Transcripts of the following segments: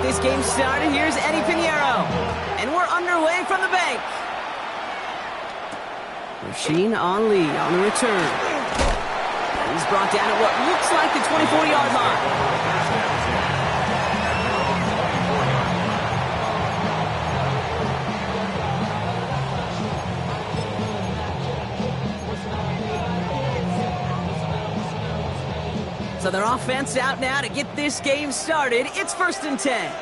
this game started, here's Eddie Pinheiro. And we're underway from the bank. Rasheen Ali on the return. He's brought down at what looks like the 24-yard line. So their offense out now to get this game started. It's 1st and 10.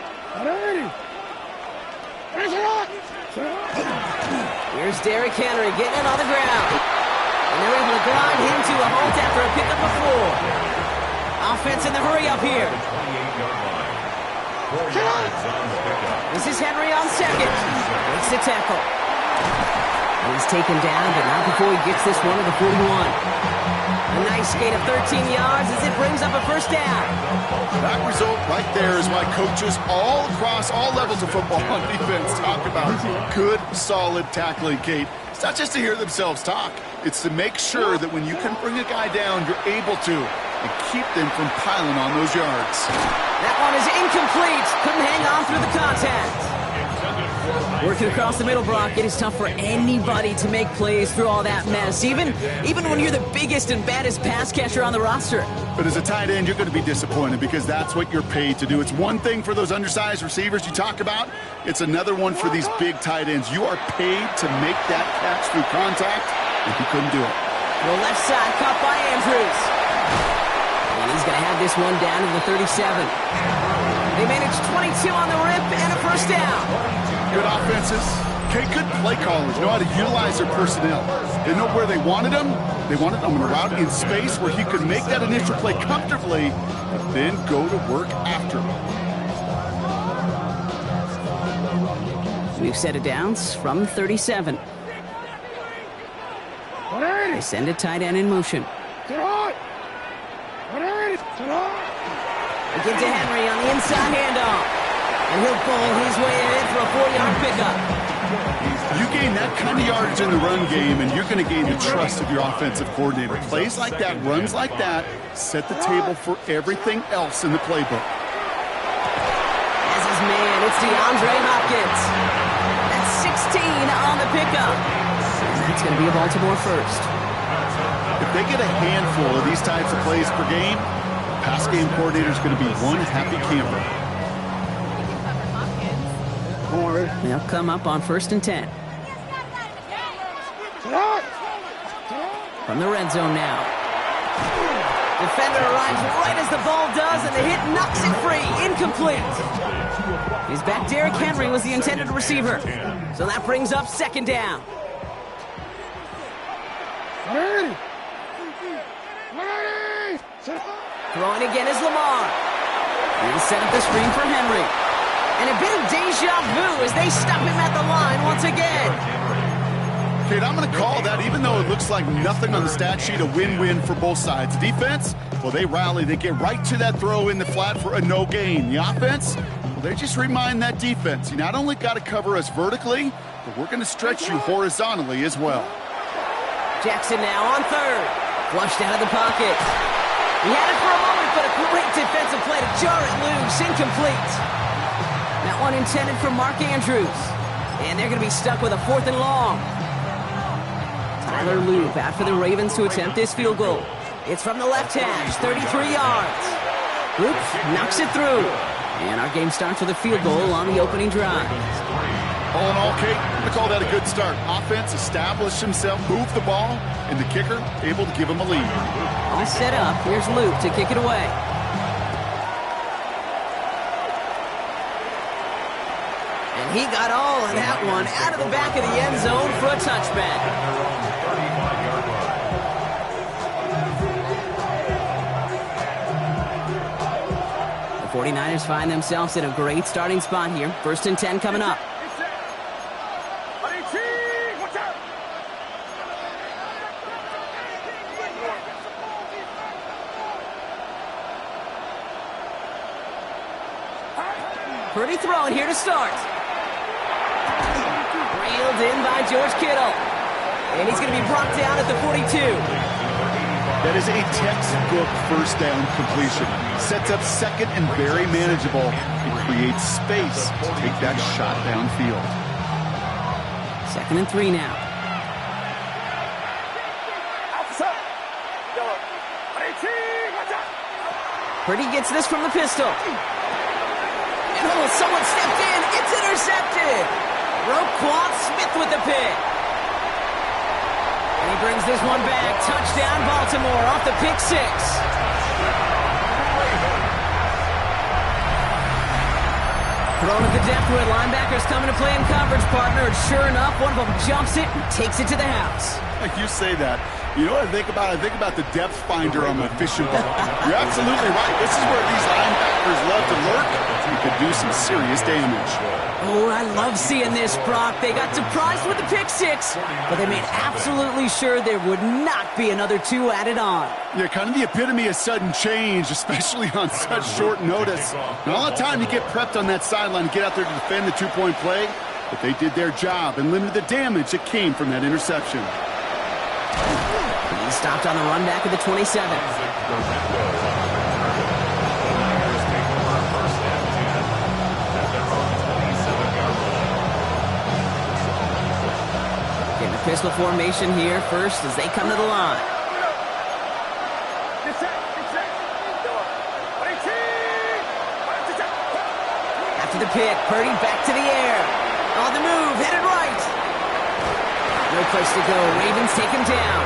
Here's Derrick Henry getting it on the ground. And they're able to grind him to a halt after a pickup of 4. Offense in the hurry up here. This is Henry on second. Makes the tackle. He's taken down, but not before he gets this one to the 41. A nice gain of 13 yards as it brings up a 1st down. That result right there is why coaches all across all levels of football on defense talk about good, solid tackling, Kate. It's not just to hear themselves talk. It's to make sure that when you can bring a guy down, you're able to and keep them from piling on those yards. That one is incomplete. Couldn't hang on through the contact. Working across the middle, Brock, it is tough for anybody to make plays through all that mess, even when you're the biggest and baddest pass catcher on the roster. But as a tight end, you're going to be disappointed because that's what you're paid to do. It's one thing for those undersized receivers you talk about. It's another one for these big tight ends. You are paid to make that catch through contact, and he couldn't do it. The left side caught by Andrews. And he's going to have this one down to the 37. They managed 22 on the rip and a 1st down. Good offenses. Okay, good play callers know how to utilize their personnel. They know where they wanted them. They wanted them on a route in space where he could make that initial play comfortably, but then go to work after. We've set it downs from 37. They send a tight end in motion. They give to Henry on the inside handoff. And he'll pull his way in for a 4-yard pickup. You gain that kind of yardage in the run game, and you're going to gain the trust of your offensive coordinator. Plays like that, runs like that, set the table for everything else in the playbook. As his man, it's DeAndre Hopkins. That's 16 on the pickup. It's going to be a Baltimore 1st. If they get a handful of these types of plays per game, the pass game coordinator is going to be one happy camper. They'll come up on 1st and 10. From the red zone now. Defender arrives right as the ball does, and the hit knocks it free. Incomplete. He's back. Derrick Henry was the intended receiver. So that brings up 2nd down. Throwing again is Lamar. He'll set up the screen for Henry. And a bit of deja vu as they stop him at the line once again. Kate, I'm going to call that, even though it looks like nothing on the stat sheet, a win-win for both sides. The defense, well, they rally. They get right to that throw in the flat for a no gain. The offense, well, they just remind that defense, you not only got to cover us vertically, but we're going to stretch you horizontally as well. Jackson now on 3rd. Flushed out of the pocket. He had it for a moment, but a great defensive play to jar it loose. Incomplete. That one intended for Mark Andrews. And they're going to be stuck with a 4th and long. Tyler Loop out for the Ravens to attempt this field goal. It's from the left hash, 33 yards. Loop knocks it through. And our game starts with a field goal on the opening drive. All in all, Kate, I'm going to call that a good start. Offense established himself, moved the ball, and the kicker able to give him a lead. All set up. Here's Loop to kick it away. And he got all of that one out of the back of the end zone for a touchback. The 49ers find themselves in a great starting spot here. 1st and 10 coming up. Pretty throwing here to start. Reeled in by George Kittle. And he's going to be brought down at the 42. That is a textbook first down completion. Sets up second and very manageable. It creates space to take that shot downfield. 2nd and 3 now. Purdy gets this from the pistol. And someone stepped in. It's intercepted. Roquan Smith with the pick. And he brings this one back. Touchdown, Baltimore, off the pick 6. Thrown at the depth where linebackers coming to play in coverage, partner. And sure enough, one of them jumps it and takes it to the house. Like you say that. You know what I think about? I think about the depth finder on my fishing boat. You're absolutely right. This is where these linebackers love to lurk. You could do some serious damage. Oh, I love seeing this, Brock. They got surprised with the pick 6, but they made absolutely sure there would not be another 2 added on. Yeah, kind of the epitome of sudden change, especially on such short notice. Not all the time you get prepped on that sideline to get out there to defend the 2-point play, but they did their job and limited the damage that came from that interception. He stopped on the run back of the 27. Getting a pistol formation here first as they come to the line. After the pick, Purdy back to the air. On the move, headed right. No place to go. Ravens take him down.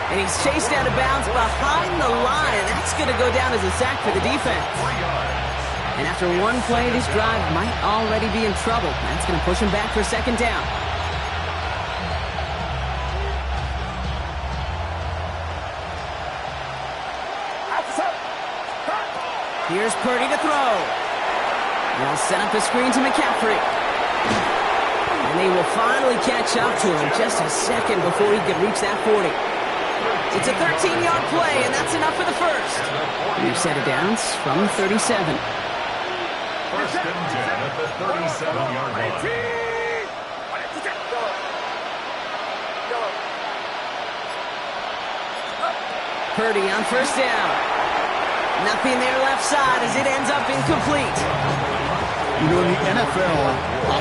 And he's chased out of bounds behind the line. And that's going to go down as a sack for the defense. And after one play, this drive might already be in trouble. That's going to push him back for 2nd down. Here's Purdy to throw. They'll set up a screen to McCaffrey. And they will finally catch up to him just a second before he could reach that 40. It's a 13-yard play, and that's enough for the first. New set of downs from 37. First and 10 at the 37-yard line. Purdy on first down. Nothing there left side as it ends up incomplete. You know, in the NFL,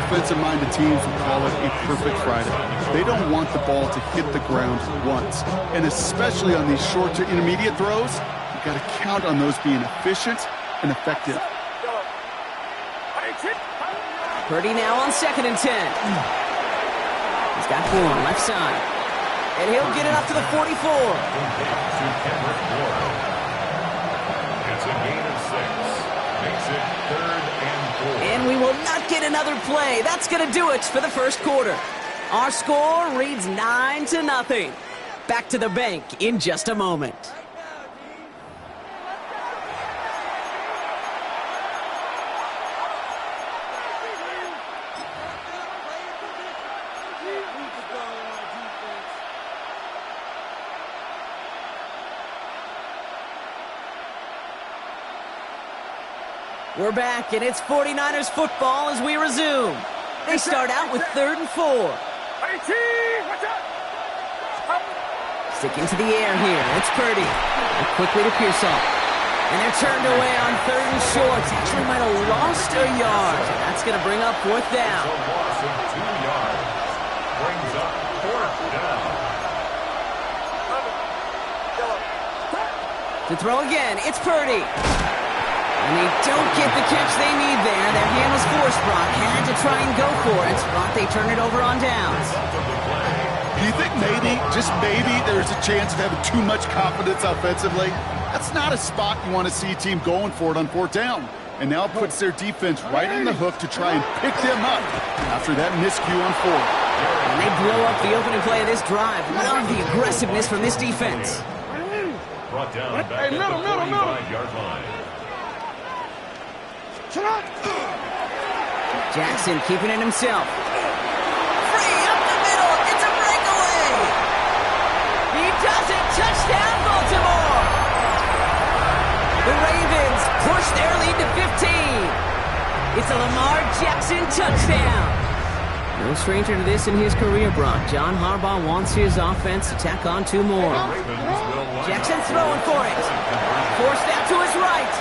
offensive-minded teams would call it a perfect Friday. They don't want the ball to hit the ground once. And especially on these short to intermediate throws, you've got to count on those being efficient and effective. Purdy now on 2nd and 10. He's got 4 on left side. And he'll get it up to the 44. It's a gain of 6. Makes it 3rd and 4. And we will not get another play. That's going to do it for the first quarter. Our score reads 9-0. Back to the bank in just a moment. We're back, and it's 49ers football as we resume. They start out with 3rd and 4. Sticking to the air here. It's Purdy. And quickly to Pearsall. And they're turned away on 3rd and short. Actually might have lost a yard. That's going to bring up 4th down. A loss of 2 yards. Brings up 4th down. To throw again, it's Purdy. And they don't get the catch they need there. Their hand was forced, Brock. Had to try and go for it. Brock, they turn it over on downs. Do you think maybe, just maybe, there's a chance of having too much confidence offensively? That's not a spot you want to see a team going for it on 4th down. And now it puts their defense right on the hook to try and pick them up after that miscue on 4th. And they blow up the opening play of this drive. Love the aggressiveness from this defense. Brought down back at the 45-yard line. Jackson keeping it himself. Free up the middle. It's a breakaway. He does it. Touchdown, Baltimore. The Ravens push their lead to 15. It's a Lamar Jackson touchdown. No stranger to this in his career, Brock. John Harbaugh wants his offense to tack on 2 more. Jackson throwing for it. Forced out to his right.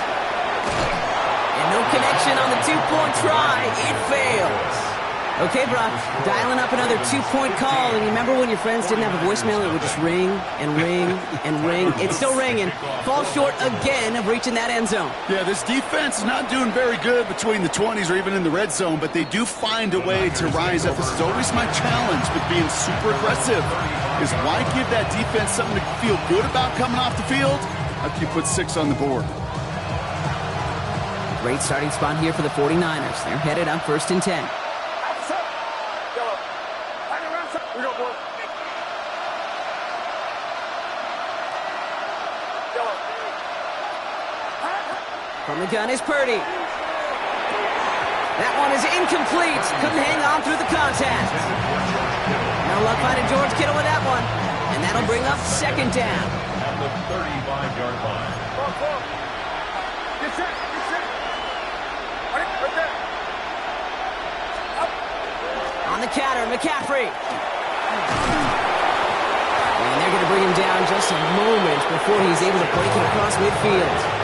And no connection on the 2-point try. It fails. Okay, Brock, dialing up another 2-point call. And remember when your friends didn't have a voicemail? It would just ring and ring and ring. It's still ringing. Falls short again of reaching that end zone. Yeah, this defense is not doing very good between the 20s or even in the red zone, but they do find a way to rise up. This is always my challenge with being super aggressive, is why give that defense something to feel good about coming off the field after you put 6 on the board. Great starting spot here for the 49ers. They're headed up 1st and 10. From the gun is Purdy. That one is incomplete. Couldn't hang on through the contact. No luck finding George Kittle with that one. And that'll bring up 2nd down. At the 35-yard line. Get set. Right there. On the counter, McCaffrey. And they're going to bring him down just a moment before he's able to break it across midfield.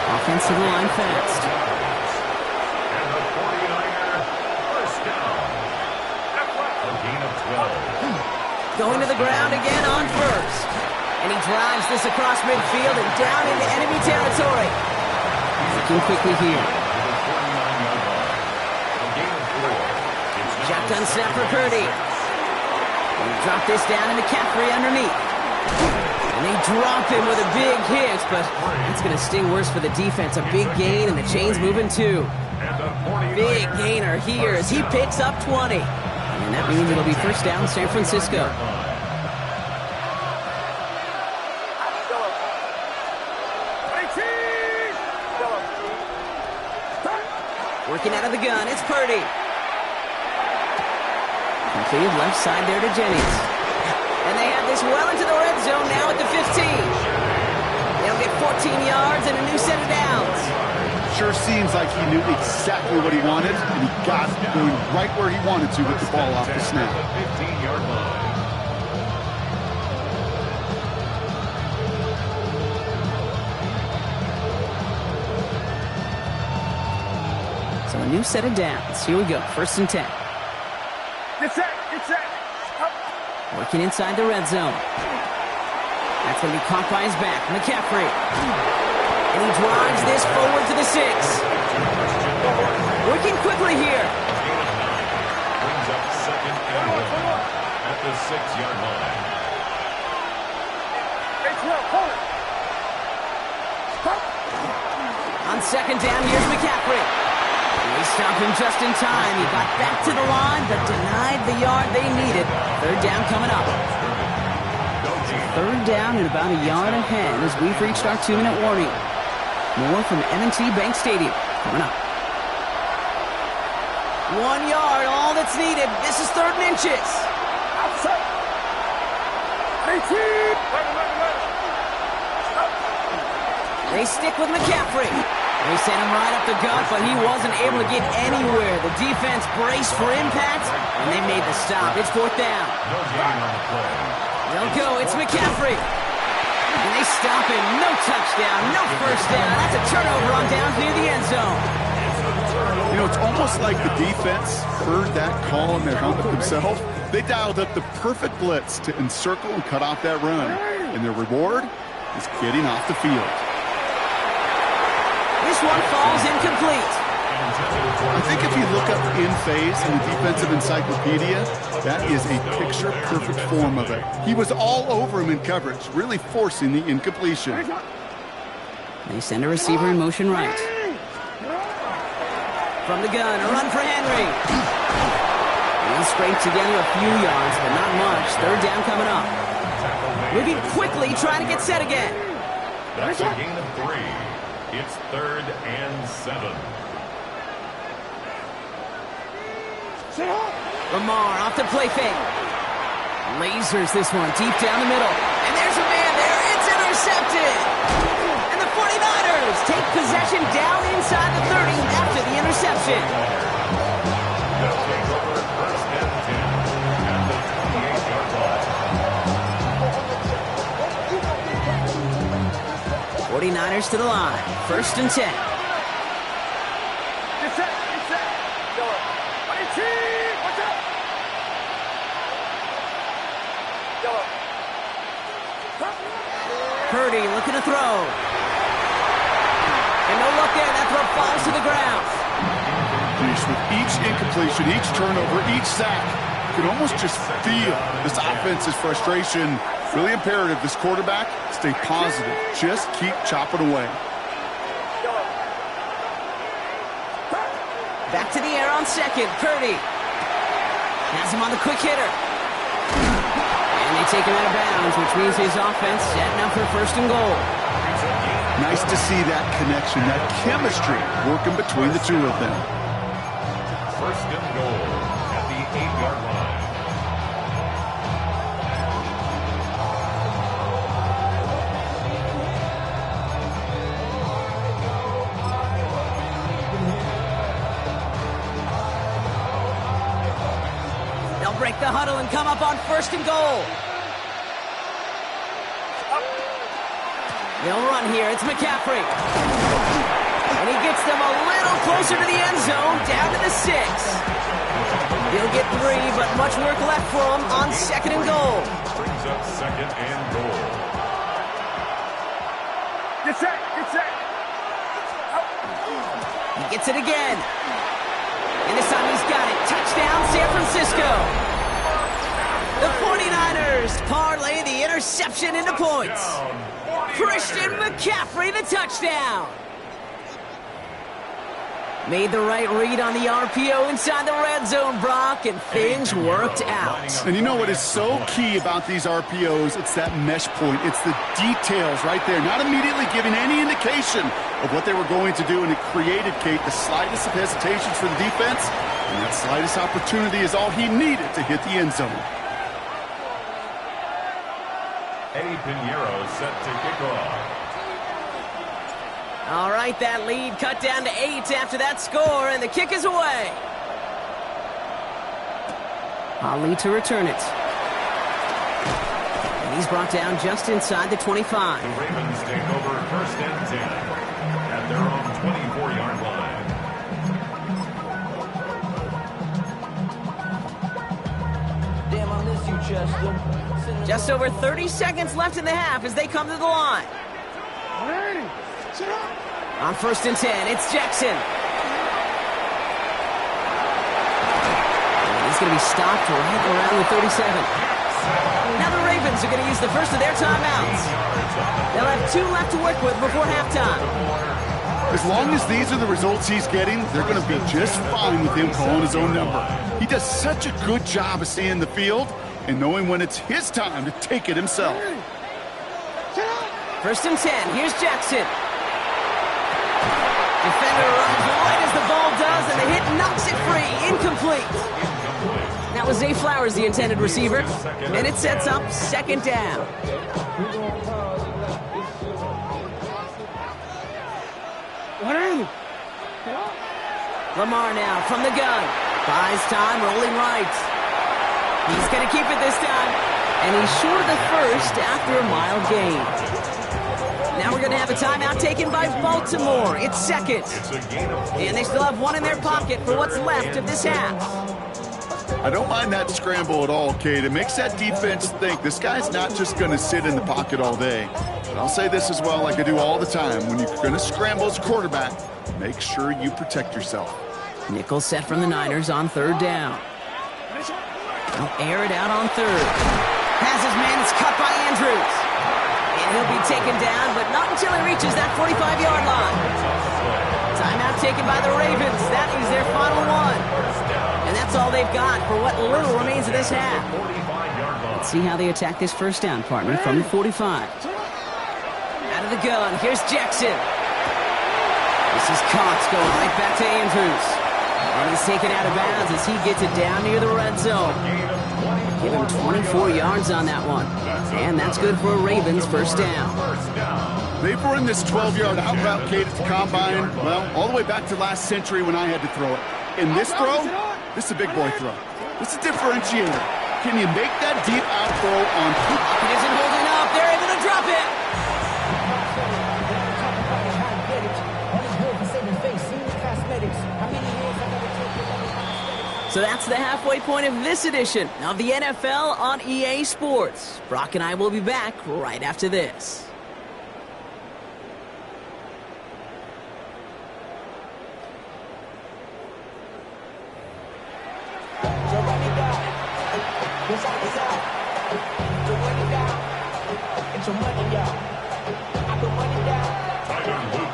Offensive line fast. And the 49er first down. A gain of 12. Going to the ground again on 1st. And he drives this across midfield and down into enemy territory. Looking quickly here. Shotgun snap for Purdy. And drop this down to McCaffrey underneath. And they drop him with a big hit, but it's going to sting worse for the defense. A big gain, and the chain's moving too. Big gainer here as he picks up 20. And that means it'll be 1st down San Francisco. Working out of the gun, it's Purdy. Completed left side there to Jennings. And they have this well into the red zone now at the 15. They'll get 14 yards and a new set of downs. Sure seems like he knew exactly what he wanted, and he got it going right where he wanted to with the ball off the snap. 15-yard line. So a new set of downs. Here we go. 1st and 10. Get set. Working inside the red zone. That's going to be caught by his back. McCaffrey. And he drives this forward to the 6. Working quickly here. Brings up 2nd and 1 at the 6-yard line. On 2nd down, here's McCaffrey. They stopped him just in time. He got back to the line, but denied the yard they needed. 3rd down coming up. 3rd down and about a yard ahead as we've reached our 2-minute warning. More from M&T Bank Stadium coming up. 1 yard, all that's needed. This is 3rd and inches. They stick with McCaffrey. They sent him right up the gut, but he wasn't able to get anywhere. The defense braced for impact, and they made the stop. It's 4th down. No gain on the play. They'll go. It's McCaffrey. And they stop him. No touchdown. No 1st down. That's a turnover on downs near the end zone. You know, it's almost like the defense heard that call in their helmet themselves. They dialed up the perfect blitz to encircle and cut off that run. And their reward is getting off the field. This one falls incomplete. I think if you look up in phase in the defensive encyclopedia, that is a picture-perfect form of it. He was all over him in coverage, really forcing the incompletion. They send a receiver in motion right. From the gun, a run for Henry. He'll scrape together a few yards, but not much. 3rd down coming up. Moving quickly, trying to get set again. That's a gain of 3. It's 3rd and 7. Lamar off the play fake. Lasers this one deep down the middle. And there's a man there. It's intercepted. And the 49ers take possession down inside the 30 after the interception. They'll take over 1st 49ers to the line. 1st and 10. Get set. Yellow. Watch out. Yellow. Purdy looking to throw. And no luck there. That throw falls to the ground. With each incompletion, each turnover, each sack, you can almost just feel this offense's frustration. Really imperative, this quarterback, stay positive. Just keep chopping away. Back to the air on 2nd. Purdy has him on the quick hitter. And they take him out of bounds, which means his offense setting up for 1st and goal. Nice to see that connection, that chemistry working between the two of them. 1st and goal at the 8-yard line. They'll break the huddle and come up on 1st and goal. They'll run here. It's McCaffrey. And he gets them a little closer to the end zone, down to the 6. He'll get 3, but much work left for him on 2nd and goal. Brings up 2nd and goal. Get set. He gets it again. And this time he's got it. Touchdown, San Francisco. The 49ers parlay the interception into points. Christian McCaffrey, the touchdown. Made the right read on the RPO inside the red zone, Brock, and things worked out. And you know what is so key about these RPOs? It's that mesh point. It's the details right there. Not immediately giving any indication of what they were going to do, and it created, Kate, the slightest of hesitations for the defense, and that slightest opportunity is all he needed to hit the end zone. Eddie Pinheiro set to kick off. All right, that lead cut down to 8 after that score, and the kick is away. Ali to return it. And he's brought down just inside the 25. The Ravens take over 1st and 10 at their own 24-yard line. Damn, I miss you, Chester. Just over 30 seconds left in the half as they come to the line. On 1st and 10, it's Jackson. And he's going to be stopped right around the 37. Now the Ravens are going to use the first of their timeouts. They'll have 2 left to work with before halftime. As long as these are the results he's getting, they're going to be just fine with him calling his own number. He does such a good job of seeing the field and knowing when it's his time to take it himself. 1st and 10, here's Jackson. Defender runs right as the ball does, and the hit knocks it free. Incomplete. That was Zay Flowers, the intended receiver. And it sets up 2nd down. Lamar now from the gun. Buys time, rolling right. He's going to keep it this time. And he's short of the first after a mild gain. Now we're going to have a timeout taken by Baltimore. It's 2nd. And they still have 1 in their pocket for what's left of this half. I don't mind that scramble at all, Kate. It makes that defense think this guy's not just going to sit in the pocket all day. But I'll say this as well, like I do all the time. When you're going to scramble as a quarterback, make sure you protect yourself. Nickel set from the Niners on 3rd down. They'll air it out on 3rd. Has his man. It's cut by Andrews. And he'll be taken down, but not until he reaches that 45-yard line. Timeout taken by the Ravens. That is their final one. And that's all they've got for what little remains of this half. Let's see how they attack this 1st down, partner, from the 45. Out of the gun, here's Jackson. This is Cox going right back to Andrews. And he's taken out of bounds as he gets it down near the red zone. Give him 24 yards on that one. And that's good for a Ravens 1st down. They've run this 12-yard out route, Kate, at the combine, well, all the way back to last century when I had to throw it. In this throw, this is a big boy throw. This is a differentiator. Can you make that deep out throw on... It isn't holding up. They're able to drop it. So that's the halfway point of this edition of the NFL on EA Sports. Brock and I will be back right after this.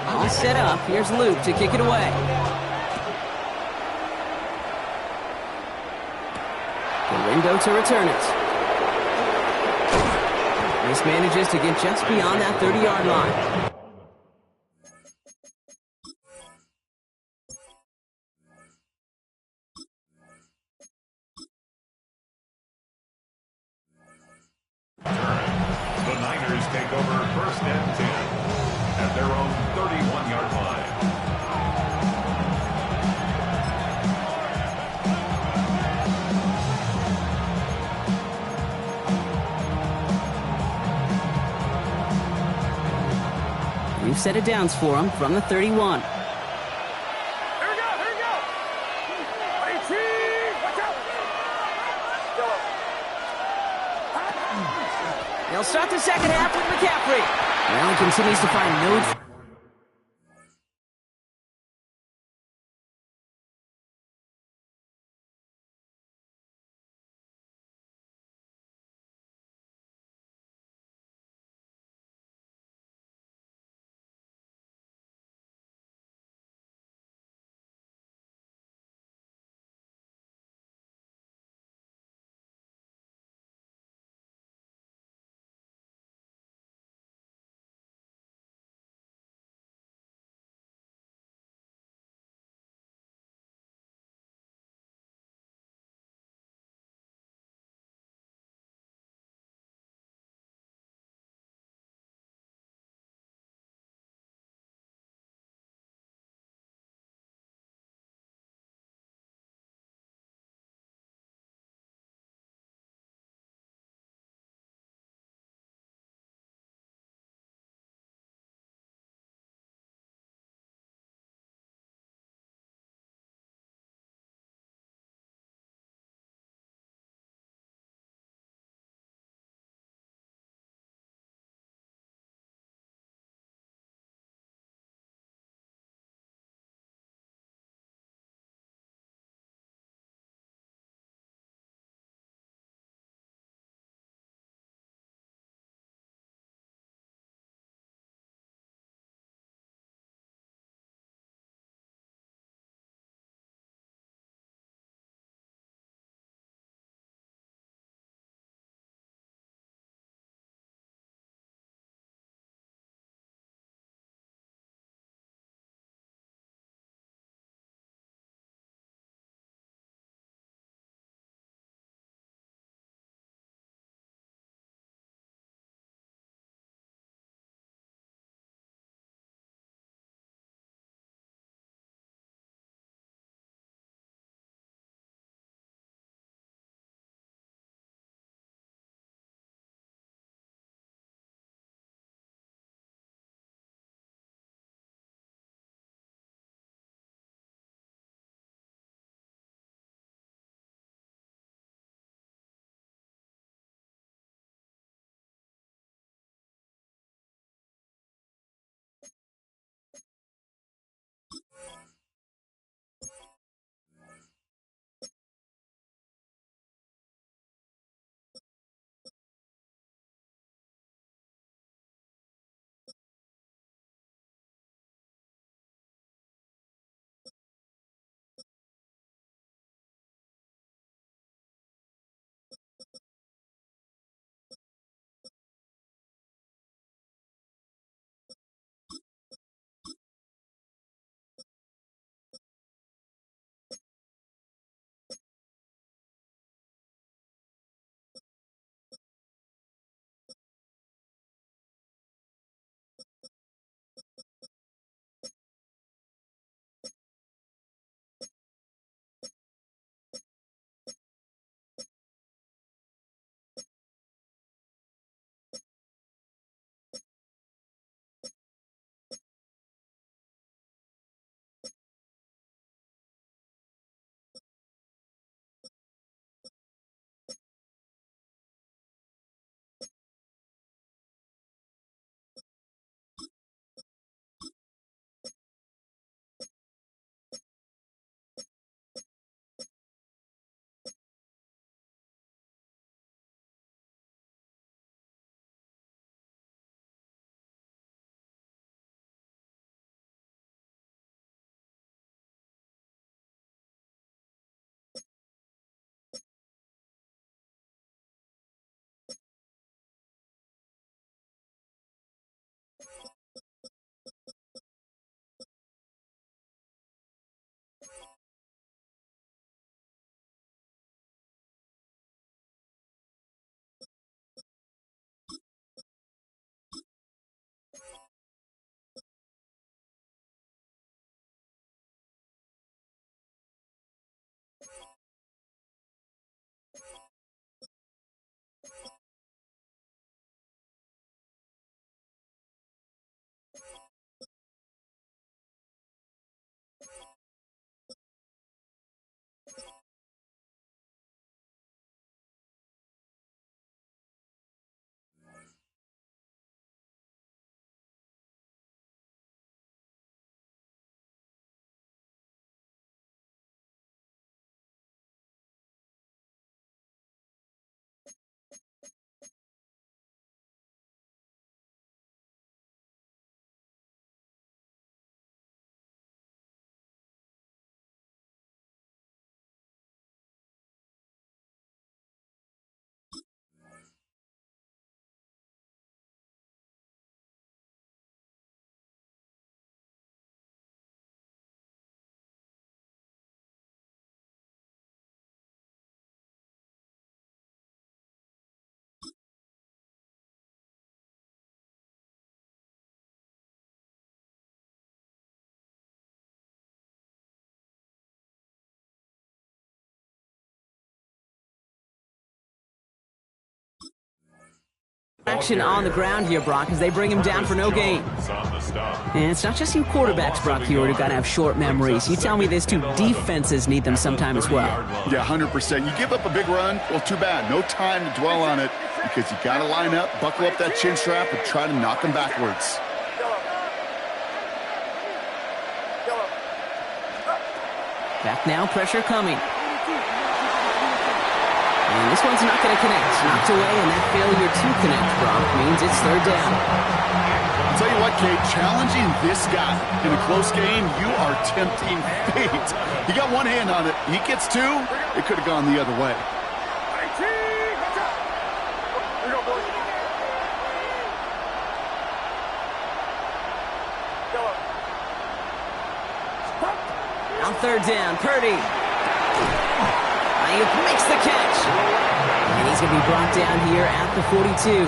All set up. Here's Luke to kick it away. Window to return it. This manages to get just beyond that 30-yard line. The Niners take over first and 10 at their own 31-yard line. We've set it downs for him from the 31. Here we go, here we go. 18, watch out. They'll start the second half with McCaffrey. Well, he continues to find no... Action on the ground here, Brock, as they bring him down for no gain. And it's not just you quarterbacks, Brock, here who got to have short memories. You tell me this too, defenses need them sometime as well. Yeah, 100%. You give up a big run, well, too bad. No time to dwell on it because you got to line up, buckle up that chin strap, and try to knock them backwards. Back now, pressure coming. And this one's not going to connect. Knocked away, and that failure to connect, Brock, means it's third down. I'll tell you what, Kate, challenging this guy in a close game, you are tempting fate. He got one hand on it. He gets two, it could have gone the other way. On third down, Purdy. Ayuk makes the catch. And he's going to be brought down here at the 42.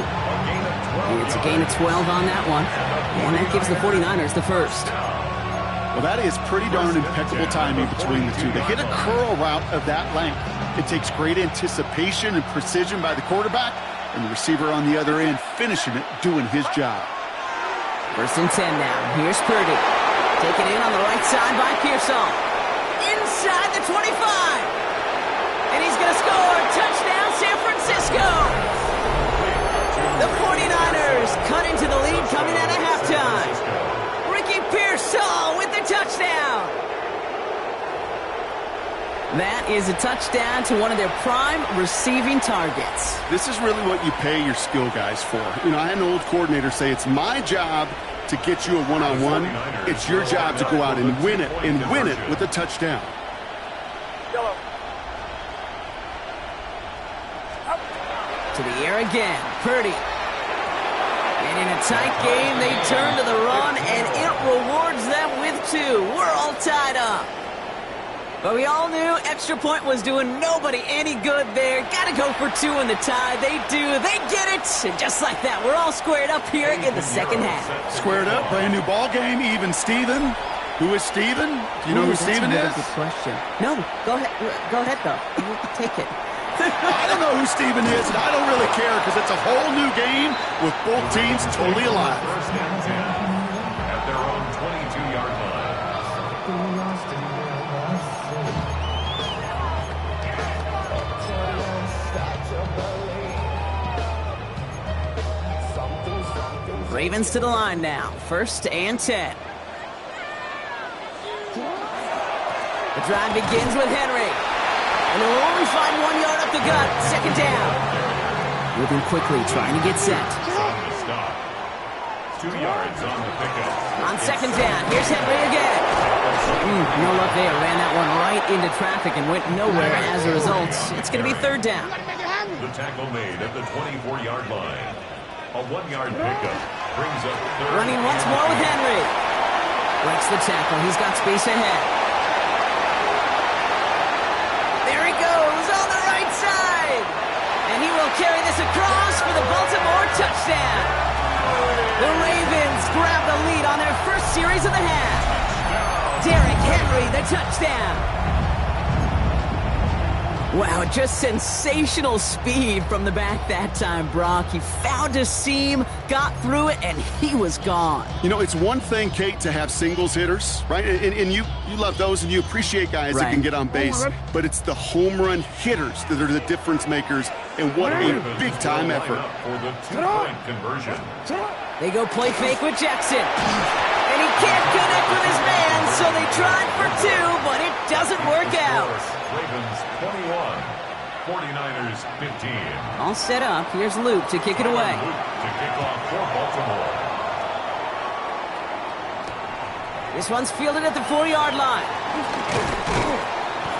It's a gain of 12 on that one. And that gives the 49ers the first. Well, that is pretty darn impeccable timing between the two. To hit a curl route of that length, it takes great anticipation and precision by the quarterback, and the receiver on the other end finishing it, doing his job. First and 10 now. Here's Purdy. Taken in on the right side by Pearsall. Inside the 25. And he's going to score. Touchdown, San Francisco. The 49ers cut into the lead coming out of halftime. Ricky Pearsall with the touchdown. That is a touchdown to one of their prime receiving targets. This is really what you pay your skill guys for. You know, I had an old coordinator say it's my job to get you a one-on-one. It's your job to go out and win it with a touchdown. To the air again, Purdy. And in a tight game, they turn to the run, and it rewards them with two. We're all tied up. But we all knew extra point was doing nobody any good there. Got to go for two in the tie. They do. They get it. And just like that, we're all squared up here in the second half. Squared up, brand new ball game, even Steven. Who is Steven? Do you know who Steven is? That's a good question. No, go ahead. Go ahead, though. Take it. I don't know who Steven is, and I don't really care because it's a whole new game with both teams totally alive. First and 10 at their own 22-yard line. Ravens to the line now. First and 10. The drive begins with Henry. And they'll only find 1 yard up the gut. Second down. Moving quickly, trying to get set. On the stop. 2 yards on the pickup. On second down, here's Henry again. No luck there. Ran that one right into traffic and went nowhere as a result. It's going to be third down. The tackle made at the 24-yard line. A 1-yard pickup brings up third. Running once more with Henry. Breaks the tackle. He's got space ahead. There he goes on the right side. And he will carry this across for the Baltimore touchdown. The Ravens grab the lead on their first series of the half. Derrick Henry, the touchdown. Wow, just sensational speed from the back that time, Brock. He found a seam, got through it, and he was gone. You know, it's one thing, Kate, to have singles hitters, right? And you love those, and you appreciate guys that can get on base. But it's the home run hitters that are the difference makers, and what a big-time effort. For the 2-point conversion. They go play fake with Jackson. And he can't connect with his man, so they tried for two, but it doesn't work out. Ravens 21, 49ers 15. All set up. Here's Luke to kick it away. Luke to kick off for Baltimore. This one's fielded at the 4-yard line.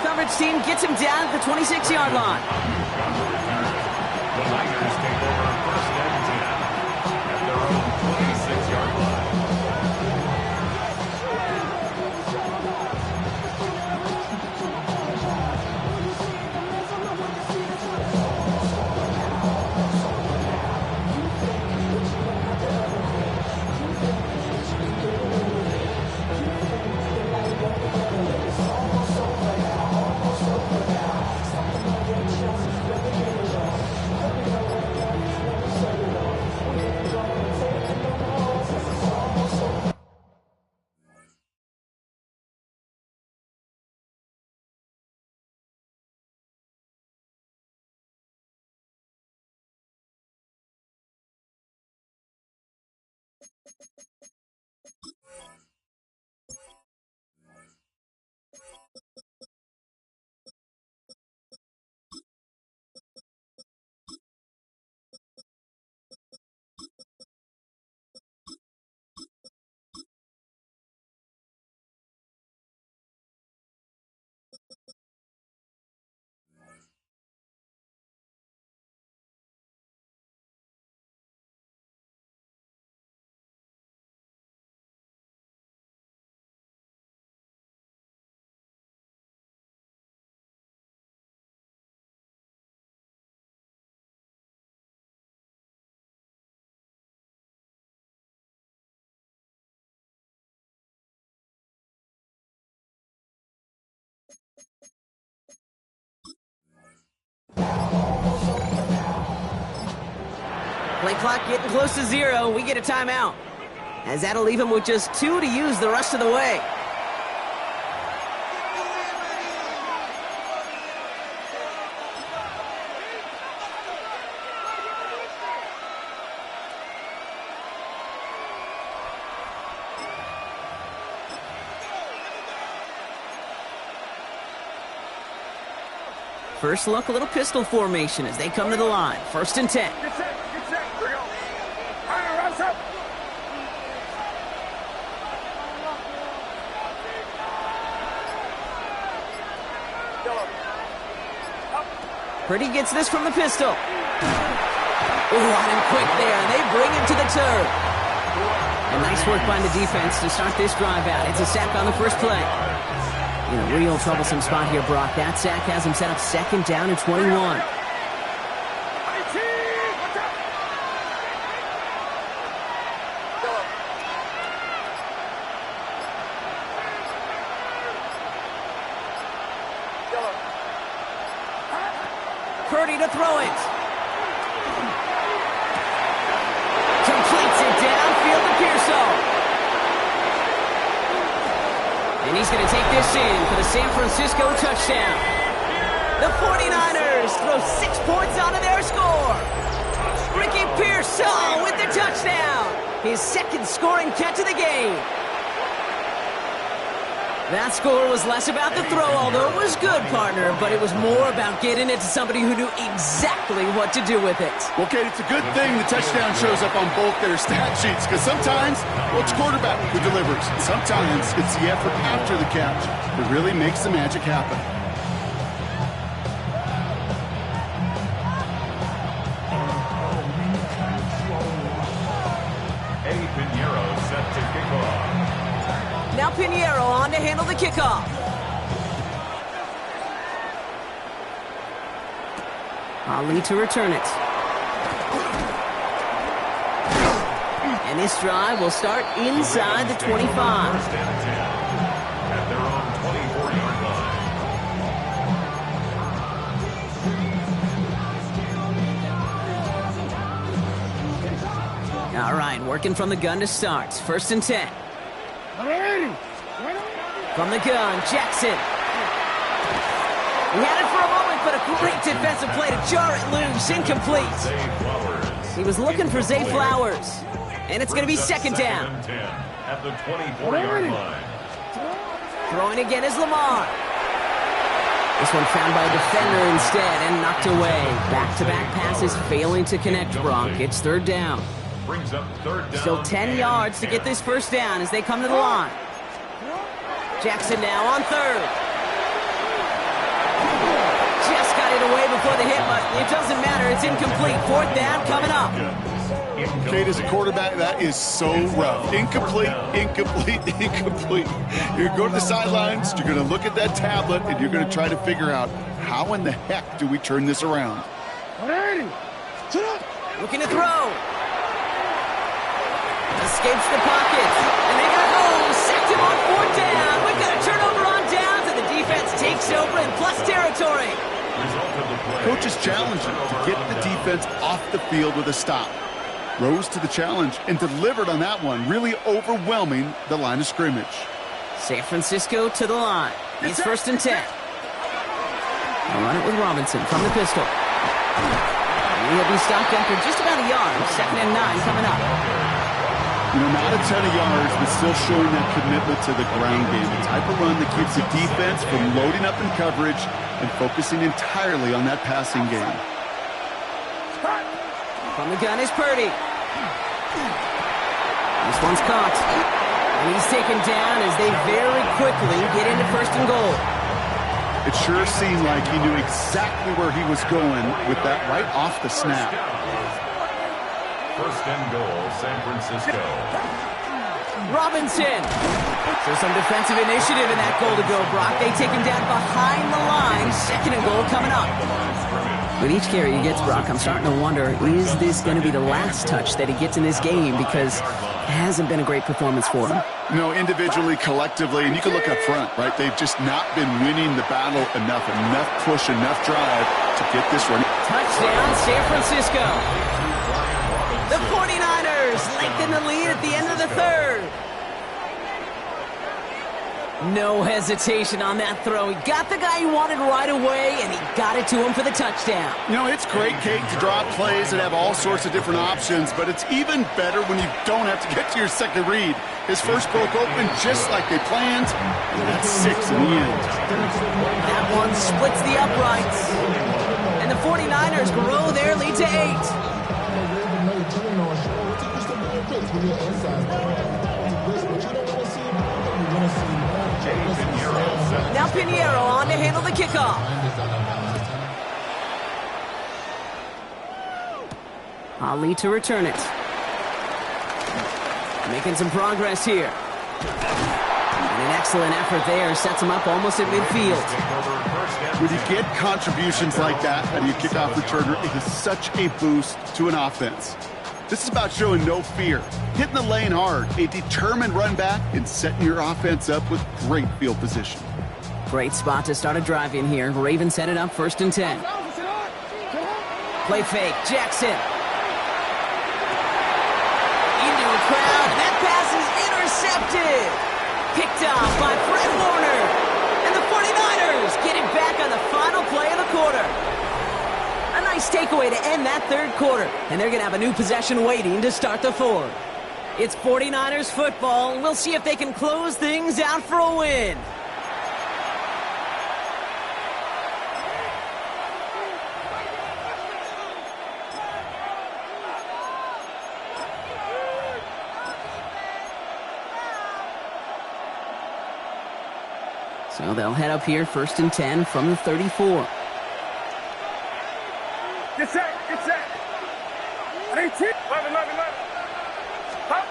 Coverage team gets him down at the 26-yard line. The Niners take over first and 10 at their own 26-yard line. Play clock getting close to 0. We get a timeout, as that'll leave him with just 2 to use the rest of the way. First look, a little pistol formation as they come to the line. 1st and 10. Get set. Get set. Here we go. All right, rise up. Purdy gets this from the pistol. Ooh, on him quick there, and they bring him to the turf. And nice work by the defense to start this drive out. It's a sack on the first play. In a real troublesome spot here, Brock. That sack has him set up 2nd down and 21. Purdy to throw it. Completes it downfield to Pearsall. And he's going to take this in for the San Francisco touchdown. The 49ers throw 6 points onto their score. Ricky Pearsall with the touchdown. His 2nd scoring catch of the game. That score was less about the throw, although it was good, partner, but it was more about getting it to somebody who knew exactly what to do with it. Well, Kate, it's a good thing the touchdown shows up on both their stat sheets, because sometimes, well, it's quarterback who delivers. Sometimes it's the effort after the catch that really makes the magic happen. Eddie Pinheiro set to kick off. Now Pinheiro on to handle the kickoff. Ali to return it. And this drive will start inside the 25. 1st and 10 at their own 24-yard line. All right, working from the gun to start. 1st and 10. From the gun, Jackson. He had it for a moment, but a great defensive play to jar it loose. Incomplete. He was looking for Zay Flowers. And it's going to be 2nd down. At the 24-yard line. Throwing again is Lamar. This one found by a defender instead and knocked away. Back-to-back passes failing to connect, Brock. It's 3rd down. Brings up 3rd down. Still 10 yards to get this 1st down as they come to the line. Jackson now on 3rd. Just got it away before the hit, but it doesn't matter. It's incomplete. 4th down coming up. Kate, as a quarterback, that is so rough. Incomplete, incomplete, incomplete. You're going to go to the sidelines, you're going to look at that tablet, and you're going to try to figure out how in the heck do we turn this around. Looking to throw. Escapes the pocket. And they got home. Sacked him on 4th down. We've got a turnover on downs, and the defense takes over in plus territory. Coach's challenging to get the defense off the field with a stop. Rose to the challenge and delivered on that one, really overwhelming the line of scrimmage. San Francisco to the line. It's 1st and 10. They'll run it with Robinson from the pistol. He'll be stopped after just about a yard. 2nd and 9 coming up. You know, not a ton of yards, but still showing that commitment to the ground game. The type of run that keeps the defense from loading up in coverage and focusing entirely on that passing game. From the gun is Purdy. This one's caught. And he's taken down as they very quickly get into 1st and goal. It sure seemed like he knew exactly where he was going with that right off the snap. 1st and goal, San Francisco. Robinson. So some defensive initiative in that goal to go, Brock. They take him down behind the line. 2nd and goal coming up. With each carry he gets, Brock, I'm starting to wonder, is this going to be the last touch that he gets in this game? Because it hasn't been a great performance for him. No, individually, collectively, and you can look up front, right? They've just not been winning the battle enough push, enough drive to get this run. Touchdown, San Francisco. lengthen the lead at the end of the third. No hesitation on that throw. He got the guy he wanted right away, and he got it to him for the touchdown. You know, it's great, Kate, to draw plays and have all sorts of different options, but it's even better when you don't have to get to your second read. His first broke open just like they planned, and that's 6 in the end. That one splits the uprights, and the 49ers grow their lead to 8. Now Pinheiro on to handle the kickoff. Ali to return it. Making some progress here. And an excellent effort there. Sets him up almost at midfield. When you get contributions like that out of your kickoff returner, it is such a boost to an offense. This is about showing no fear, hitting the lane hard, a determined run back, and setting your offense up with great field position. Great spot to start a drive in here. Ravens set it up 1st and 10. Play fake, Jackson. Into a crowd, and that pass is intercepted. Picked off by Fred Warner. And the 49ers get it back on the final play of the quarter. A nice takeaway to end that third quarter. And they're going to have a new possession waiting to start the fourth. It's 49ers football. We'll see if they can close things out for a win. So they'll head up here 1st and 10 from the 34. Get set. At 18. 11. Hop.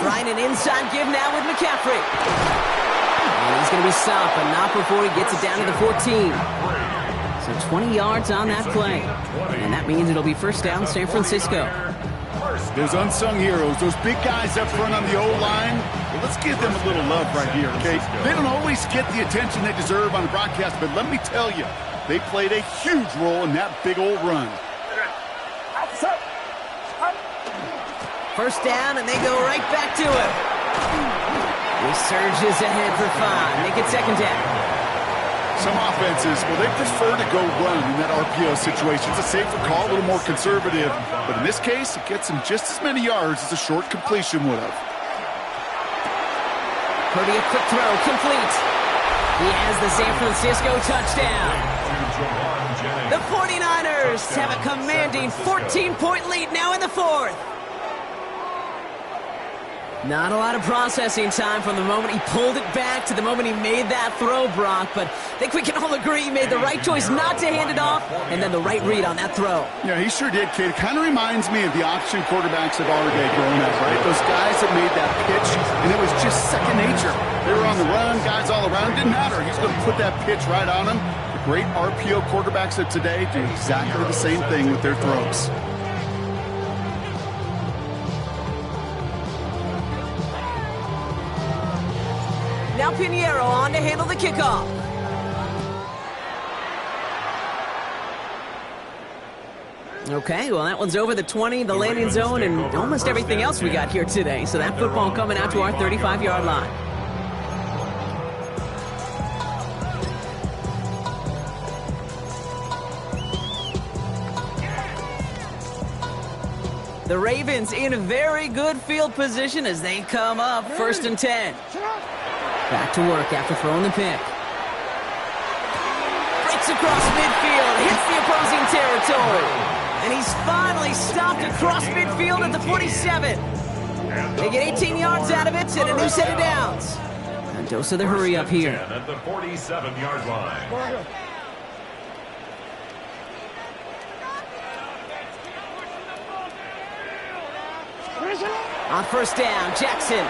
Trying an inside give now with McCaffrey. And he's going to be stopped, but not before he gets it down to the 14. So 20 yards on that play. And that means it'll be 1st down San Francisco. Those unsung heroes, those big guys up front on the O-line, well, let's give them a little love right here, okay? They don't always get the attention they deserve on the broadcast, but let me tell you, they played a huge role in that big old run. First down, and they go right back to him. He surges ahead for 5. Make it 2nd down. Some offenses, well, they prefer to go run in that RPO situation. It's a safer call, a little more conservative. But in this case, it gets him just as many yards as a short completion would have. Purdy, a quick throw, complete. He has the San Francisco touchdown. The 49ers have a commanding 14-point lead now in the fourth. Not a lot of processing time from the moment he pulled it back to the moment he made that throw, Brock. But I think we can all agree he made the right choice not to hand it off, and then the right read on that throw. Yeah, he sure did, kid. It kind of reminds me of the option quarterbacks of our day growing up, right? Those guys that made that pitch, and it was just second nature. They were on the run, guys all around. Didn't matter. He's going to put that pitch right on him. The great RPO quarterbacks of today do exactly the same thing with their throws. Now Pinheiro on to handle the kickoff. Okay, well, that one's over the 20, the landing zone, and almost everything else we got here today. So that football coming out to our 35-yard line. The Ravens in very good field position as they come up 1st and 10. Back to work after throwing the pick. Breaks across midfield, hits the opposing territory. And he's finally stopped across midfield at the 47. They get 18 yards out of it and a new set of downs. And dose of the hurry up here. At the 47-yard line. On 1st down, Jackson.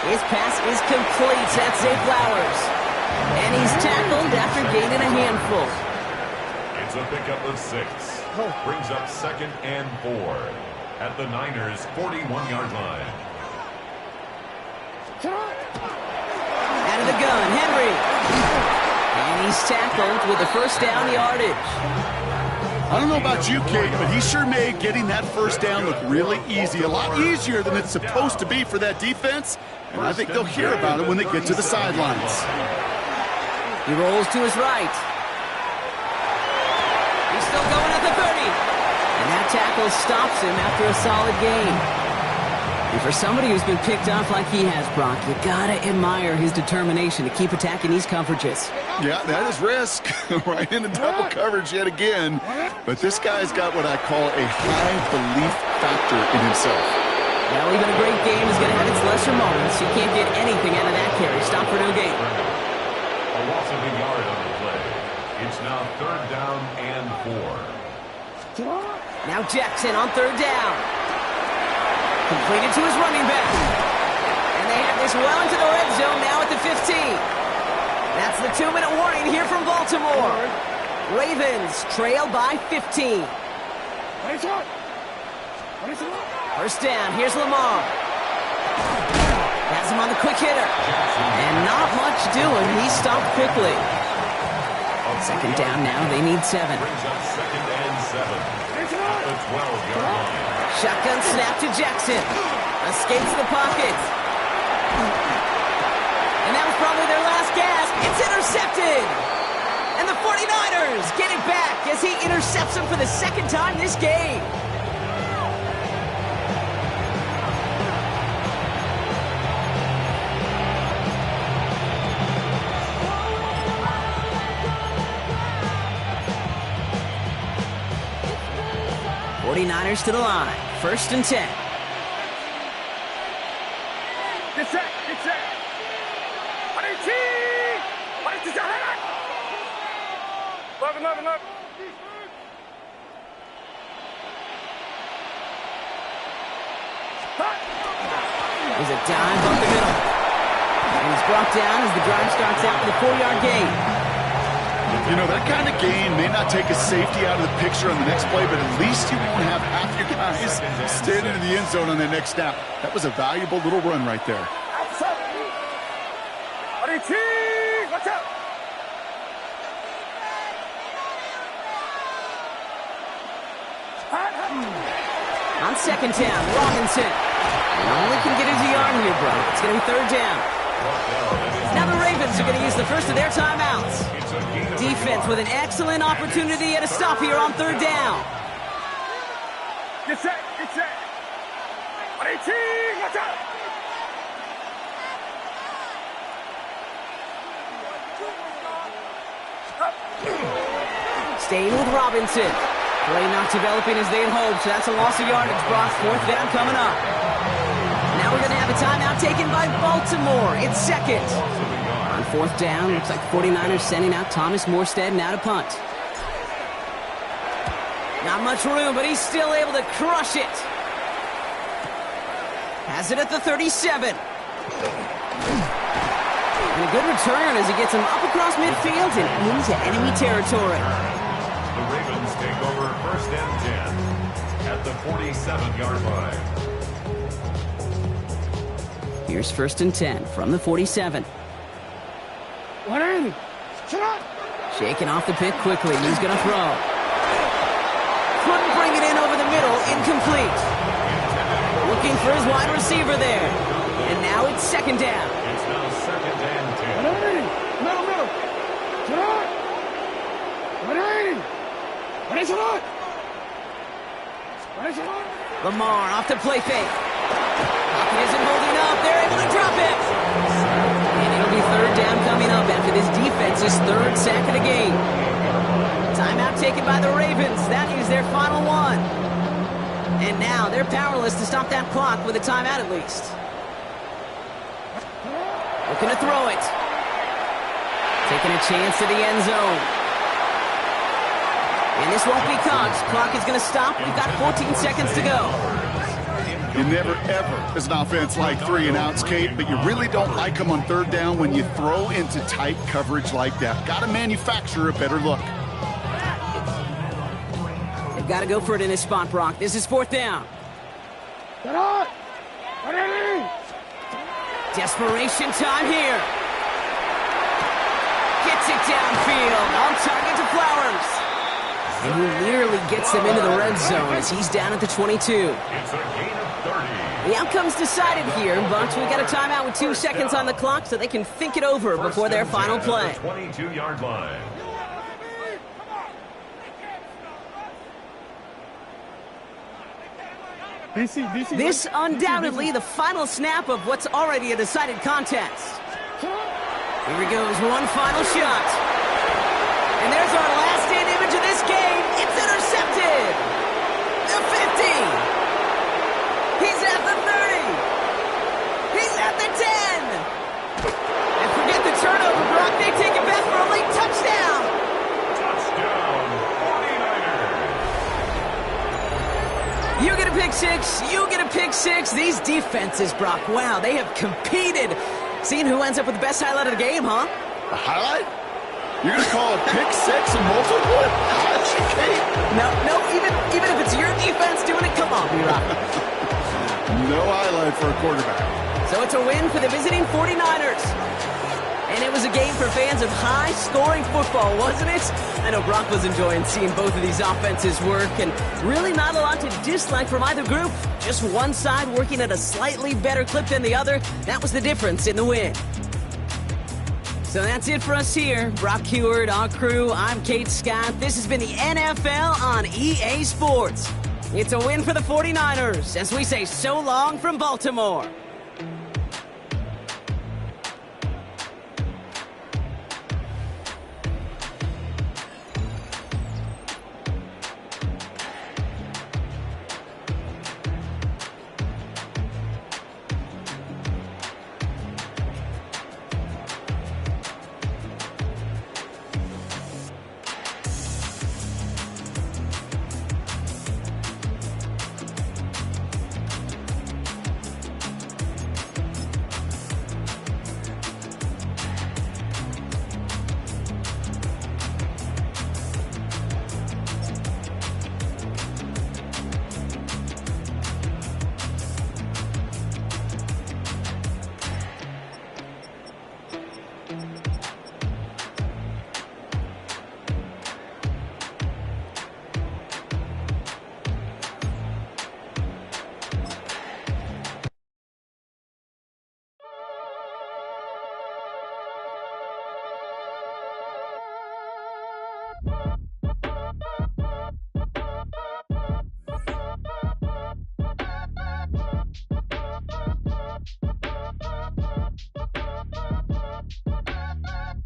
His pass is complete. That's Zay Flowers. And he's tackled after gaining a handful. It's a pickup of 6. Brings up 2nd and 4 at the Niners' 41-yard line. Out of the gun, Henry. And he's tackled with the 1st down yardage. I don't know about you, Kate, but he sure made getting that first down look really easy. A lot easier than it's supposed to be for that defense. And I think they'll hear about it when they get to the sidelines. He rolls to his right. He's still going at the 30. And that tackle stops him after a solid gain. And for somebody who's been picked off like he has, Brock, you gotta admire his determination to keep attacking these coverages. Yeah, that is risk. Right into double coverage yet again. But this guy's got what I call a high belief factor in himself. Well, even a great game is going to have its lesser moments. You can't get anything out of that carry. Stop for no gain. A loss of a yard on the play. It's now 3rd down and 4. Now Jackson on 3rd down. Completed to his running back. And they have this well into the red zone now at the 15. That's the 2-minute warning here from Baltimore. Ravens trail by 15. First down, here's Lamar. Has him on the quick hitter. And not much doing. He stopped quickly. 2nd down now, they need 7. Brings up 2nd and 7. At the 12-yard line. Shotgun snap to Jackson. Escapes the pocket. And that was probably their last gasp. It's intercepted. And the 49ers get it back as he intercepts him for the 2nd time this game. '49ers to the line. 1st and 10. Get set, get set. Love. There's a dive up the middle. And he's brought down as the drive starts out with a 4-yard gain. You know, that kind of gain may not take a safety out of the picture on the next play, but at least you won't have half your guys standing in the end zone on that next snap. That was a valuable little run right there. Watch out. On 2nd down, Robinson. Only can get his yard here, bro. It's going to be 3rd down. Now the Ravens are going to use the first of their timeouts. Defense with an excellent opportunity at a stop here on 3rd down. Get set, get set. Watch out. Staying with Robinson. Play not developing as they had hoped, so that's a loss of yardage. Brock, 4th down coming up. Now we're going to have a timeout taken by Baltimore. It's 2nd. On 4th down, looks like 49ers sending out Thomas Morstead now to punt. Not much room, but he's still able to crush it. Has it at the 37. And a good return as he gets him up across midfield and into enemy territory. The Ravens take over 1st and 10 at the 47-yard line. Here's 1st and 10 from the 47. Shaking off the pick quickly. He's going to throw. Couldn't bring it in over the middle. Incomplete. Looking for his wide receiver there. And now it's 2nd down. It's now 2nd and 10. Lamar off the play fake. Pocket isn't holding up. They're able to drop it. And it'll be 3rd down coming up after this defense's 3rd sack of the game. Timeout taken by the Ravens. That is their final one. And now they're powerless to stop that clock with a timeout at least. Looking to throw it. Taking a chance to the end zone. And this won't be caught. Clock is going to stop. We've got 14 seconds to go. You never, ever, as an offense, like 3 and outs, Kate, but you really don't like them on 3rd down when you throw into tight coverage like that. Got to manufacture a better look. They've got to go for it in this spot, Brock. This is 4th down. Desperation time here. Gets it downfield. On target to Flowers. And he nearly gets them into the red zone as he's down at the 22. It's a gain of 30. The outcome's decided here, but we got a timeout with 2 seconds on the clock so they can think it over before their final play. 22-yard line. This undoubtedly the final snap of what's already a decided contest. Here he goes, one final shot. And there's our last stand image of this game. It's intercepted. The 50. He's at the 30. He's at the 10. And forget the turnover, Brock. They take it back for a late touchdown. Touchdown, 49ers. You get a pick six. You get a pick six. These defenses, Brock, wow, they have competed. Seeing who ends up with the best highlight of the game, huh? A highlight? You're going to call a pick six a multiple? No, even if it's your defense doing it, come on, B-Rock. No highlight for a quarterback. So it's a win for the visiting 49ers. And it was a game for fans of high-scoring football, wasn't it? I know Brock was enjoying seeing both of these offenses work, and really not a lot to dislike from either group. Just one side working at a slightly better clip than the other. That was the difference in the win. So that's it for us here. Brock Huard, our crew, I'm Kate Scott. This has been the NFL on EA Sports. It's a win for the 49ers as we say so long from Baltimore.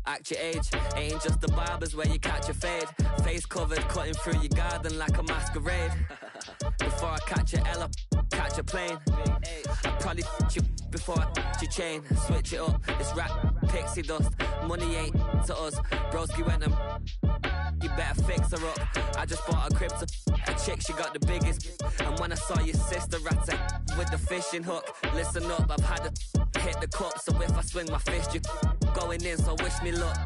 Act your age, ain't just the barbers where you catch a fade. Face covered, cutting through your garden like a masquerade. Before I catch a L, catch a plane. I probably you before I your chain. Switch it up, it's rap, pixie dust. Money ain't to us. Broski went and you better fix her up. I just bought a crib to a chick, she got the biggest. And when I saw your sister rat with the fishing hook, listen up, I've had to hit the cup. So if I swing my fist, you going in, so wish me luck.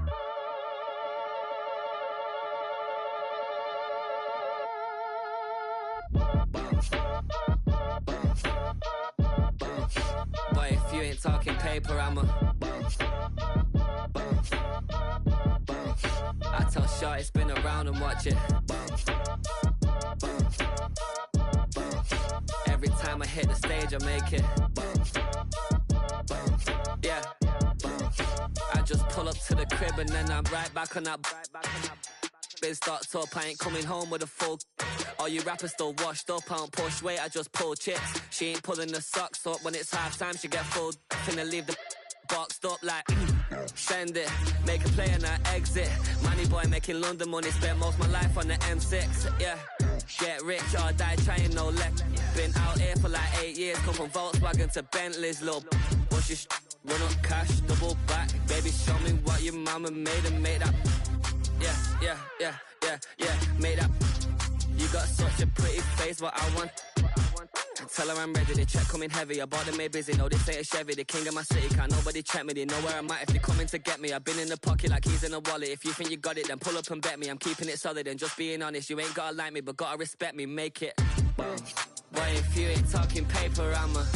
Boy, if you ain't talking paper, I'm a I tell Shorty spin around and watch it. Every time I hit the stage, I make it. Yeah. I just pull up to the crib and then I'm right back on that. Biz starts up, I ain't coming home with a full. All you rappers still washed up, I don't push weight, I just pull chips. She ain't pulling the socks up, when it's half time she get full. Finna leave the boxed up like send it, make a play and I exit. Money boy making London money, spent most of my life on the M6. Yeah, get rich or die trying, no leg. Been out here for like 8 years, come from Volkswagen to Bentley's, little bush your run up cash, double back. Baby, show me what your mama made and make that. Yeah, made that. You got such a pretty face, what I want. Tell her I'm ready, the check coming heavy. I bought them made busy, no this ain't a Chevy. The king of my city, can't nobody check me. They know where I'm at if they coming to get me. I've been in the pocket like keys in a wallet. If you think you got it, then pull up and bet me. I'm keeping it solid and just being honest. You ain't gotta like me, but gotta respect me, make it. Boy, if you ain't talking paper, I'm a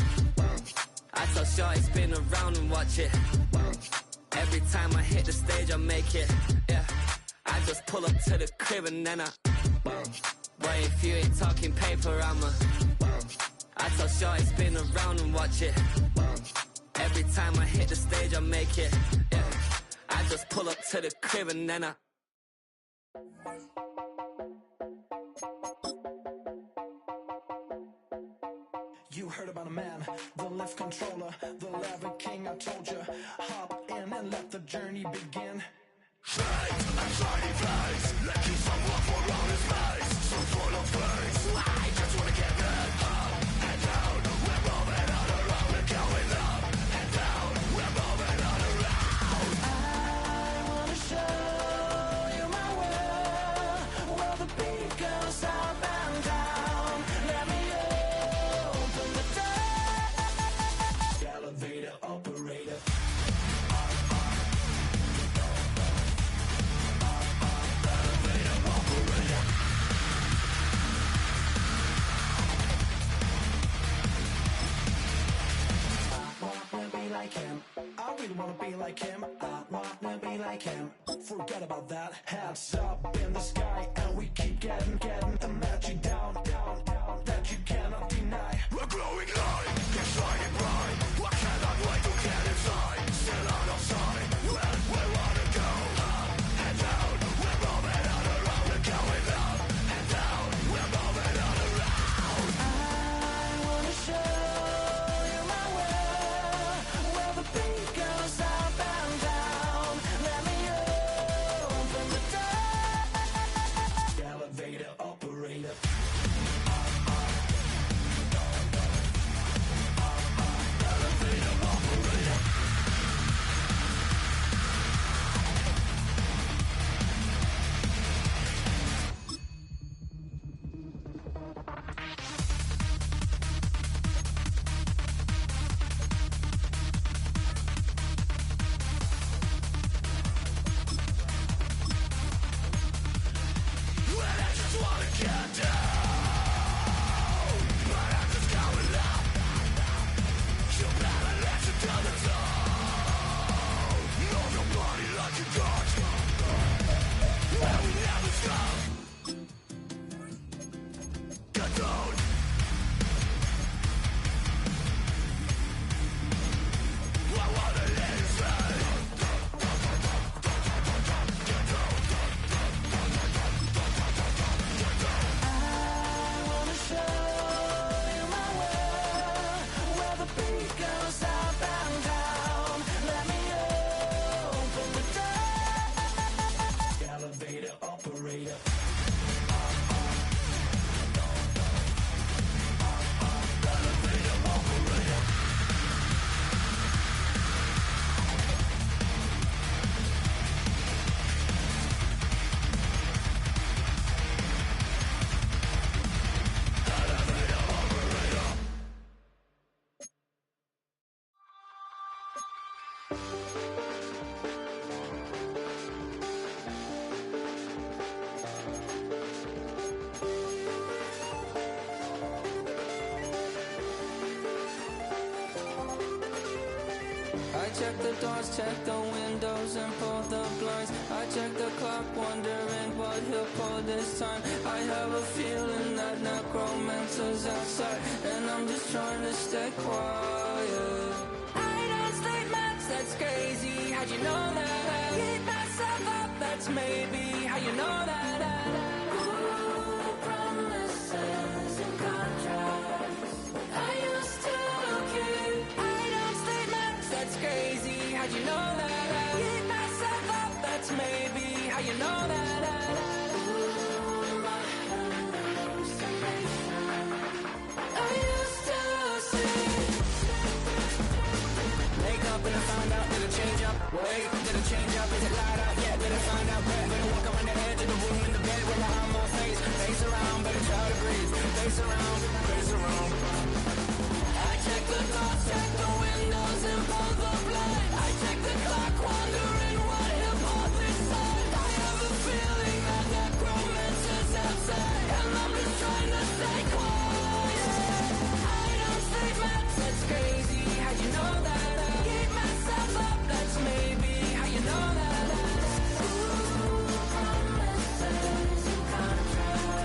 I tell Shorty spin around and watch it. Every time I hit the stage, I make it. Yeah, I just pull up to the crib and then I Boy, if you ain't talking paper, I tell Shorty spin around and watch it. Every time I hit the stage, I make it. Yeah. I just pull up to the crib and then I... You heard about a man, the lift controller, the lever king, I told you. Hop in and let the journey begin. Straight and shiny face, let you someone for around his face. So full of face, I just wanna get that up and down. We're moving on around, we're going up and down. We're moving on around. I wanna show you my world, where the beat goes up and down. Let me open the door. Elevator operator. Like him, I really wanna be like him. I wanna be like him. Forget about that. Heads up in the sky, and we keep getting the magic down, that you cannot deny. We're glowing light, get shining bright. I cannot wait to get inside. Still out of sight, when we wanna go up and down. We're moving on around, we're going up and down. We're moving on around. I wanna show you my world, where the beat goes up and down. Let me open the door. Elevator operator. Elevator operator. Well, I just wanna get down, but I'm just going up. You better let you down the zone. Move your body like you got. Well, we never stop. Get down. I wanna let it slide. I wanna show you my world, where the beat goes up and down. Let me open the door. Elevator operator. Elevator operator. I check the doors, check the windows, and pull the blinds. I check the clock, wondering what he'll pull this time. I have a feeling that necromancer's outside, and I'm just trying to stay quiet. I don't sleep much, that's crazy. How'd you know that? I keep myself up, that's maybe how you know that. Ooh, promises and contracts. I used to keep. I don't sleep much, that's crazy. How'd you know that? I keep myself up, that's maybe how you know that. Ooh, my hallucination. I used to see. Wake up and I found out, did it change up? Wait, did it change up? Is it light up? Yeah, did I find out? Better walk around the edge of the room in the bed with my arm on my face. Face around, better try to breathe. Face around, face around. I check the doors, check the windows, and pull the blind. I check the clock, wondering what he'll pull this time. I have a feeling that necromancer's outside, and I'm just trying to stay quiet. I don't sleep much, that's crazy. How'd you know that? I keep myself up, that's maybe how you know that. Ooh, promises and contracts.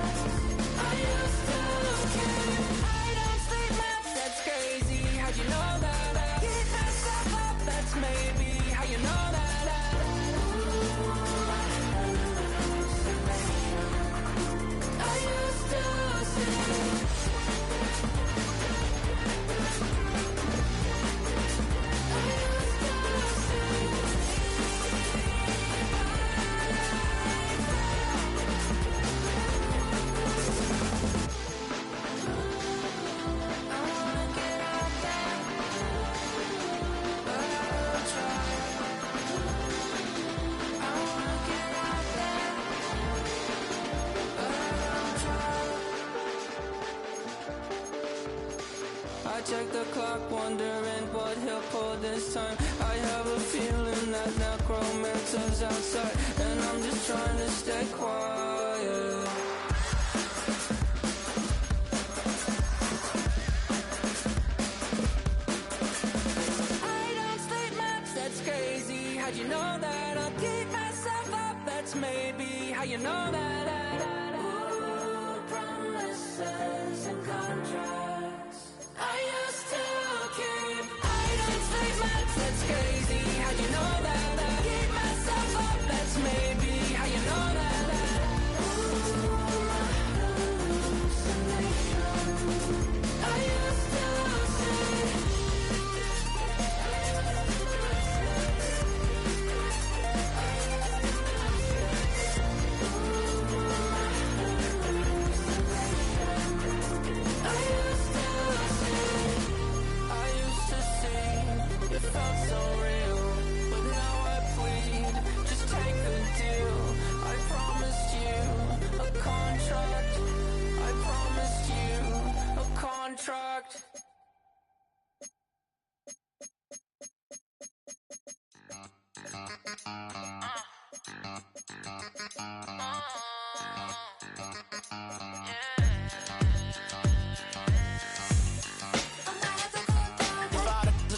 check the clock, wondering what he'll pull this time. I have a feeling that necromancer's outside, and I'm just trying to stay quiet. I don't sleep much, that's crazy. How'd you know that? I'll keep myself up, that's maybe how you know that. Ooh, promises and contracts I used to keep. I don't sleep much, that's crazy. How'd you know that? I'll keep myself up, that's maybe how you know that. Ooh, my hallucination I used to see. It felt so real, but now I plead, just take the deal. I promised you a contract. I promised you a contract.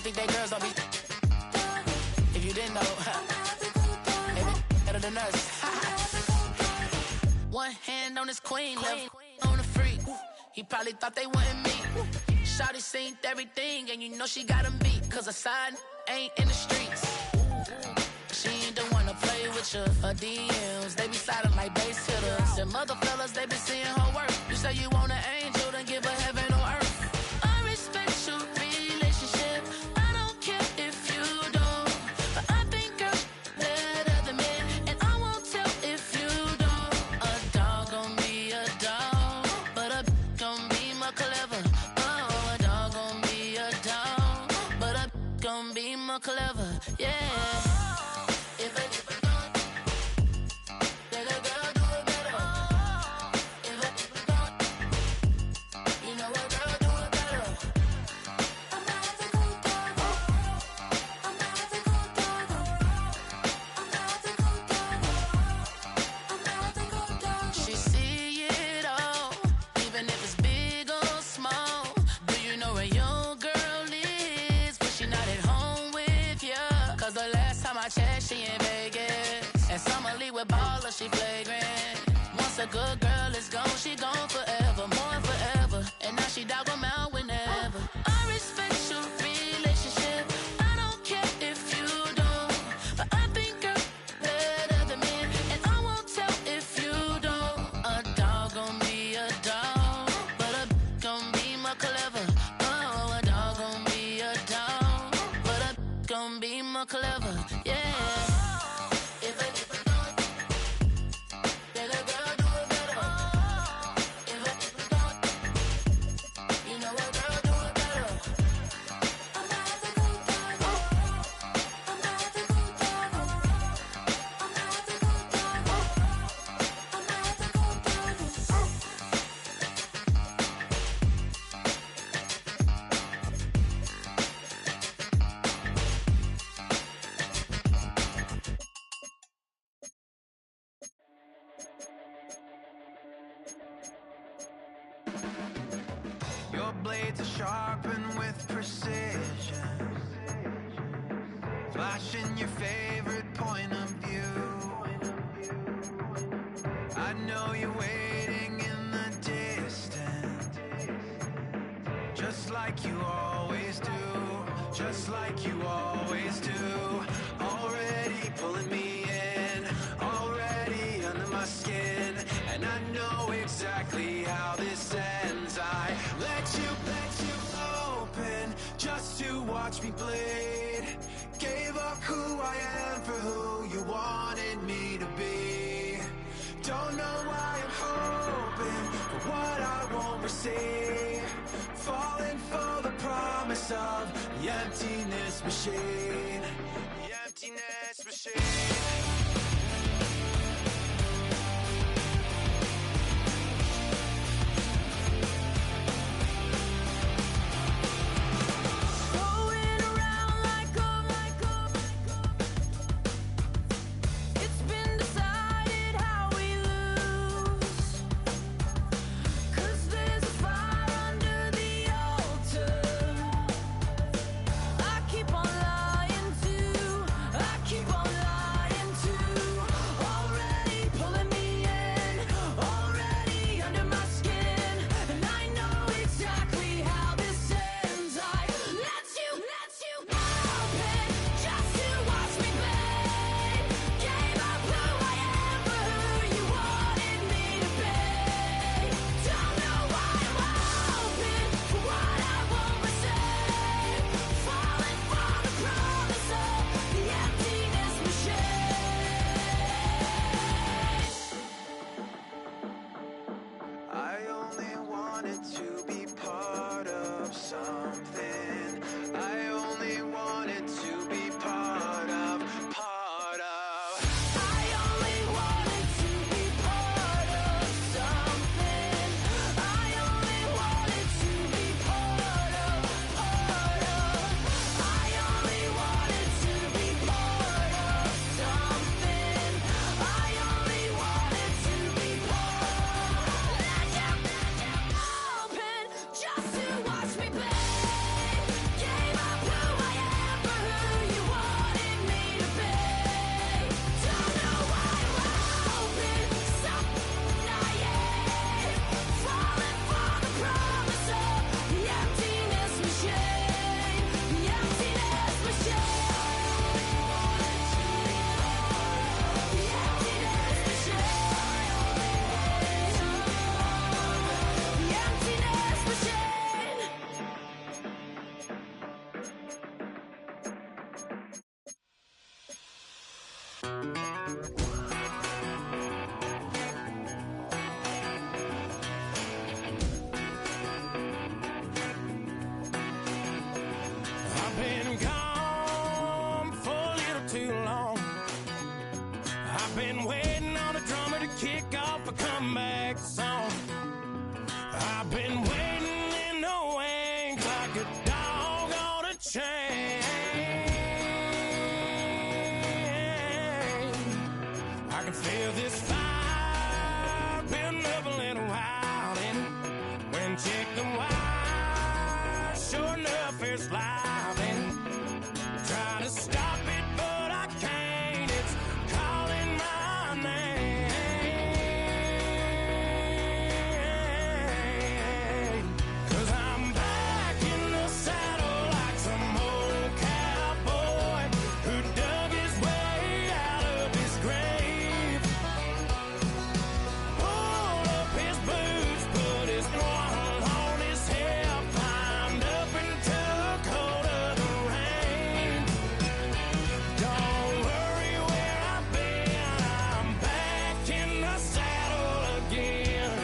Think they girls don't be. If you didn't know, they be better than us. One hand on his queen, left on the freak. He probably thought they wanted me. Shawty seen everything, and you know she got him beat. Cause her side ain't in the streets. She ain't the one to play with you. Her DMs, they be sliding like base hitters. And mother fellas, they be seeing her work. You say you want an angel, then give her heaven on earth. I respect your relationship. Clever, yeah. If a girl do it better. If you know a girl do it better. I'm not the cool dog. I'm not the cool dog. I'm not the cool dog. I'm not the cool dog. She see it all, even if it's big or small. Do you know where your girl is? But she not at home. Cause the last time I checked, she in Vegas. And Summer Lee with Baller, she flagrant. Once a good girl is gone, she gone forever, more forever. And now she dog 'em out whenever. I respect your relationship. I don't care if you don't. But I think you're better than me. And I won't tell if you don't. A dog gon' be a dog, but a gon' be more clever. Oh, a dog gon' be a dog, but a gon' be more clever, yeah. If a girl do it better. If you know a girl do it better. I'm not the cool dog. I'm not the cool dog. I'm not the cool dog. I'm not the cool dog. Your blades are sharpened with precision, flashing your favorite point of view. I know you're waiting in the distance, just like you always do, just like you always do. Already pulling me in, already under my skin, and I know exactly how this ends. I let you open just to watch me bleed. Gave up who I am for who you wanted me to be. Don't know why I'm hoping for what I won't receive. Falling for the promise of the emptiness machine. The emptiness machine. change. I can feel this fire building up a little while, and when chicken wire, sure enough, it's live, and try to stop it, but I can't. It's calling my name. 'Cause I'm back in the saddle like some old cowboy who dug his way out of his grave. Pulled up his boots, put his one on his hip, climbed up and took hold of the reins. Don't worry where I've been, I'm back in the saddle again.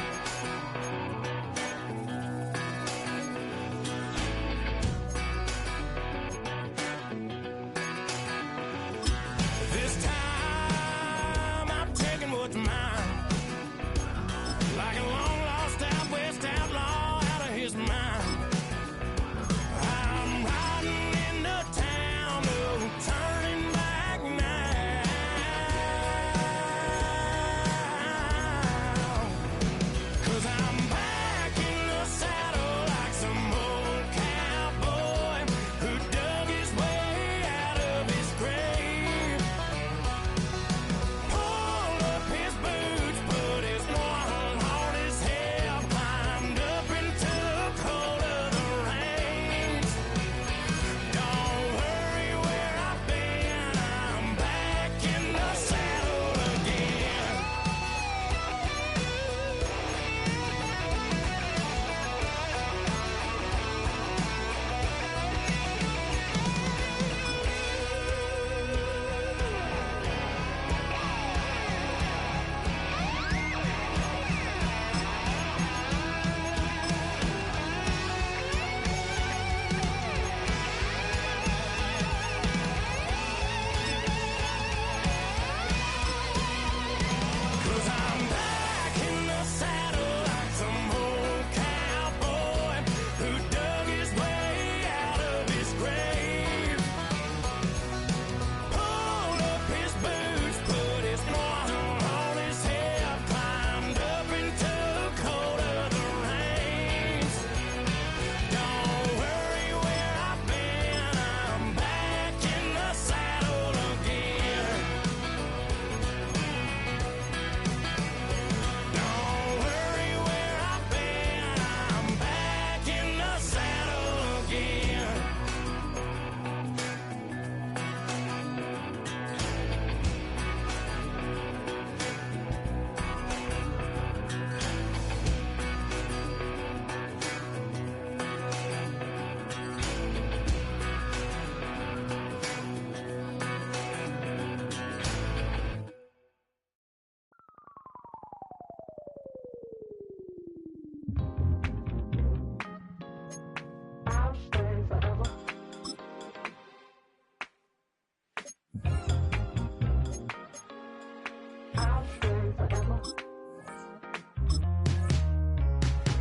This time I'm taking what's mine, like a long lost out west outlaw out of his mind. I'm riding into town, no turning back now. 'Cause I'm back in the saddle like some old cowboy who dug his way out of his grave. Pulled up his boots, put his one on his hip, climbed up and took hold of the reins. Don't worry where I've been, I'm back in the saddle again. Cause I'm back in the saddle like some old cowboy who dug his way out of his grave. Pulled up his boots, put his one on his hip, climbed up and took hold of the reins. Don't worry where I've been, I'm back in the saddle again. Don't worry where I've been, I'm back in the saddle again.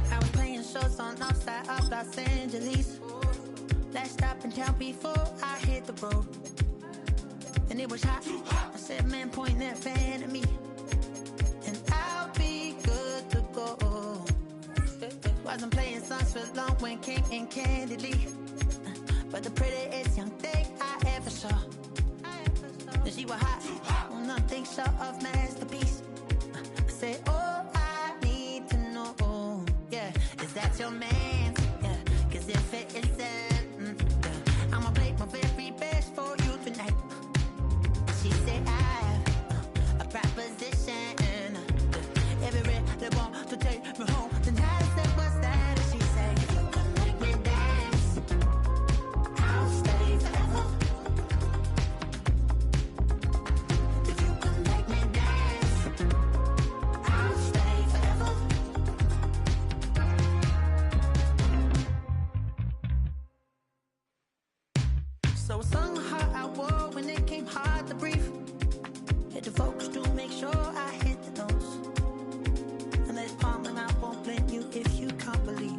I was playing shows on outside of Los Angeles. Last stop in town before I hit the road. And it was hot. I said, man, point that fan at me, and I'll be good to go. Wasn't playing songs for long when came in candidly, but the prettiest young thing I ever saw. And she was hot, well, nothing short of masterpiece. I said, oh, I need to know, yeah, is that your man? Yeah, 'cause if it isn't, yeah, I'ma play my very best for you tonight. She said, I have a proposition, every they want to take me home tonight. I said, what's that? And she said, if you can make me dance, I'll stay forever. If you can make me dance, I'll stay forever. So I sung how I wore when it came hard to breathe. Hit the focus to make sure I hit the notes. And let's palm and I won't blame you if you can't believe.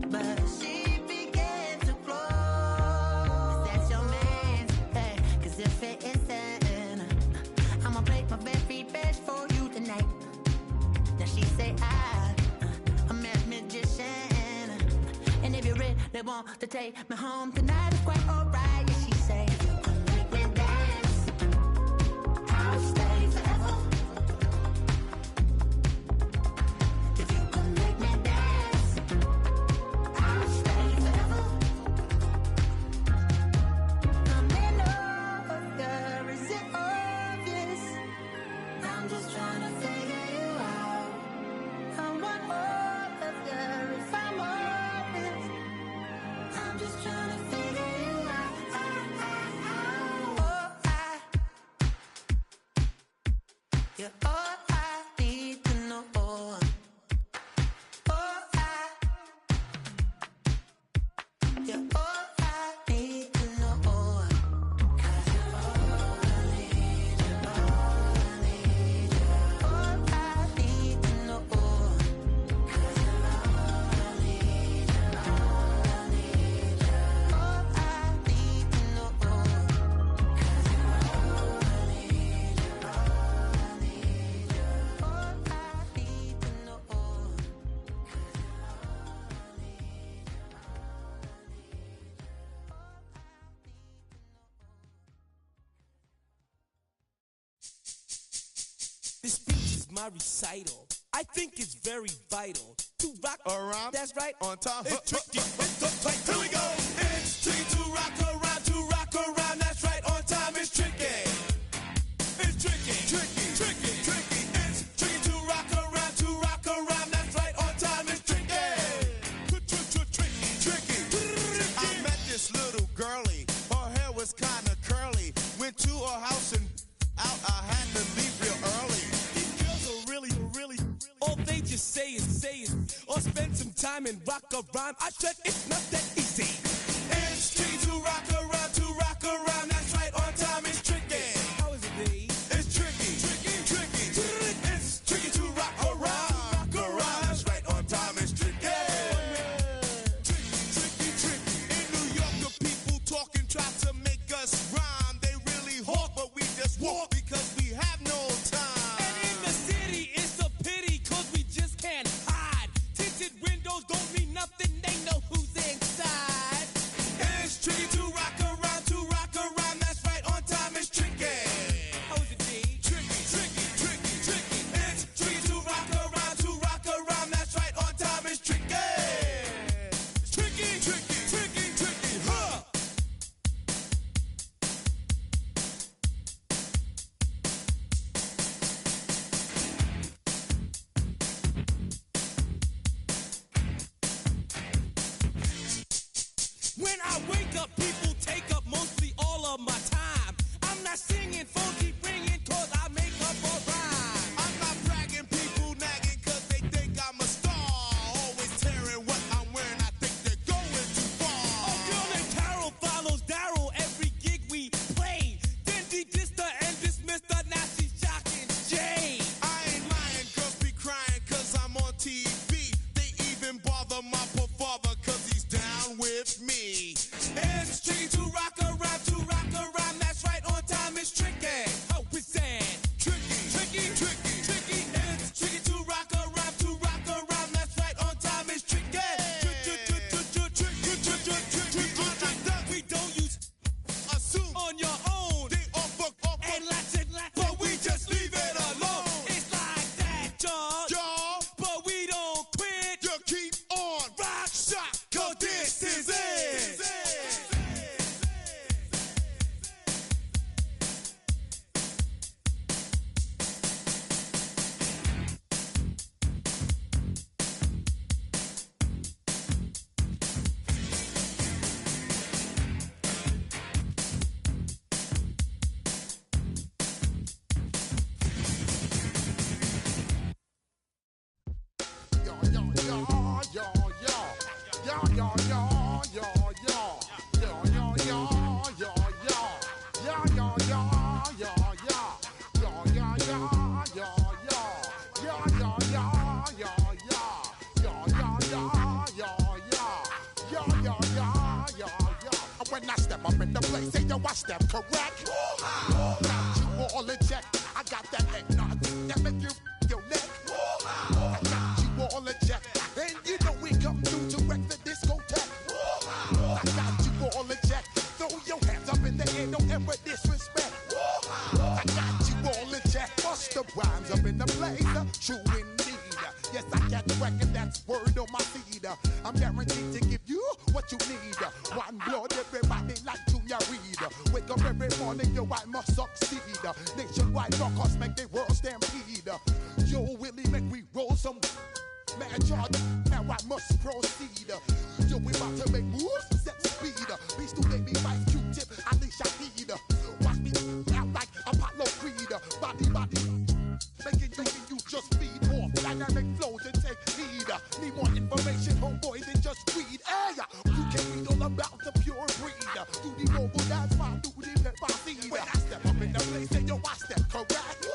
But she began to glow. want to take me home tonight. It's quite alright, yeah, she say. If you can make me dance, I'll stay forever. If you can make me dance, I'll stay forever. I'm in love, girl, is it obvious? I'm just trying to figure you out. I want all of you if I'm honest. I'm just trying to figure you out. You're all I need to know. You're all I need to know. 'Cause you're all I need, you're all I need, you're all I need to know. 'Cause you're all I need, you're all I need, you're all I need to know. 'Cause you're all I need, you're all I need, you're all I need to know. 'Cause you're all I need, you're all I need, you're all I need, you're all I need to know. This speech is my recital. I think it's very vital to rock around. That's right. On time. It's tricky. It's uptight. Here we go. It's tricky to rock around. To rock around. That's right. On time. It's tricky. It's tricky. Tricky. Tricky. Tricky. It's tricky to rock around. To rock around. That's right. On time. It's tricky. Tricky. Tricky. I met this little girlie. Her hair was kind of curly. Went to her house and out. I had to leave real early. These girls are really, all they just say is, or spend some time and rock a rhyme. I said it's not that easy. It's tricky to rock around, that's right, on time it's tricky. How is it, B? It's tricky, tricky. It's tricky to rock around, that's right, on time it's tricky. Tricky. In New York, the people talking try to make us rhyme. They really hawk, but we just walk because we have no time. And in the city, it's a pity, cause we just can't hide. Tinted windows don't mean nothing, they know who's inside. It's tricky to rock around, that's right, on time it's tricky. How is it, D? Tricky. It's tricky to rock around, that's right, on time it's tricky. Tricky, huh? When I wake up, people take up mostly all of my time. I'm not singing, phone keep ringing, cause I make up a rhyme. I'm not bragging, people nagging, cause they think I'm a star. Always tearing what I'm wearing, I think they're going too far. A girl named Carol follows Daryl every gig we play. Then she dissed her and dismissed her, now she's shocking Jay. I ain't lying, girls be crying, cause I'm on TV. They even bother my poor father, cause he's down with me. It's tricky to rock around, that's right, on time it's tricky. How is that? Tricky. It's tricky to rock around, that's right, on time it's tricky. We don't use assume on your own. They all fuck up and latch, but we just leave it alone. It's like that, y'all, but we don't quit. You keep on rock shot, cause this is it. When I step up in the place, say yo, I step correct. Got you all in check. I got that eggnog that make you your neck. I got you all in check. And you know we come through to wreck the discotheque. never disrespect. I got you all in check. Bust the rhymes up in the blazer, true indeed. Yes, I got the record, that's word on my feed. I'm guaranteed to give you what you need. One blood, everybody like Junior Reed. Wake up every morning, yo, I must succeed. Nationwide rockers make the world stampede. Yo, Willie, make we roll some man charge. Now I must proceed. Yo, we about to make moves, set speed. Beast to baby, Vice Q-tip, Alicia Heed. Watch me out like Apollo Creed. Body, making you just feed more dynamic flows and take heed. Need more information, homeboy, than just read. Hey, you can read all about the pure breed. Do the mobile dance, fine, do the pep I see. When I step up in the place, and yo, I step correct.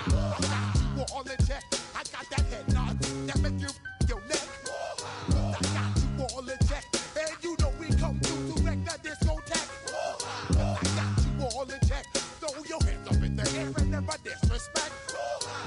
I got you all in check. I got that head nod that make you your neck. I got you all in check. And you know we come through to wreck that discotheque. I got you all in check. Throw your hands up in the air and never disrespect.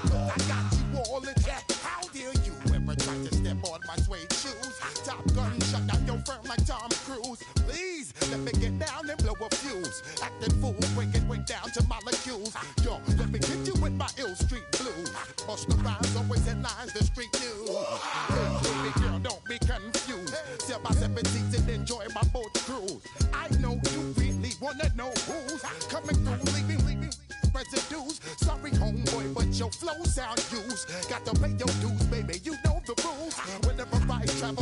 I got you all in check. How dare you ever try to step on my suede shoes? Top Gun shut down your firm like Tom Cruise. Please let me get down and blow a fuse. Acting fool, break it way down to molecules. Yo, let me hit you with my ill street blues. Bust the rhymes, always headlines, the street news. Hey, baby girl, don't be confused. Sell my 17s and enjoy my boat cruise. I know you really wanna know who's coming through, leaving residues. Sorry, homeboy, but your flow sound used. Got to pay your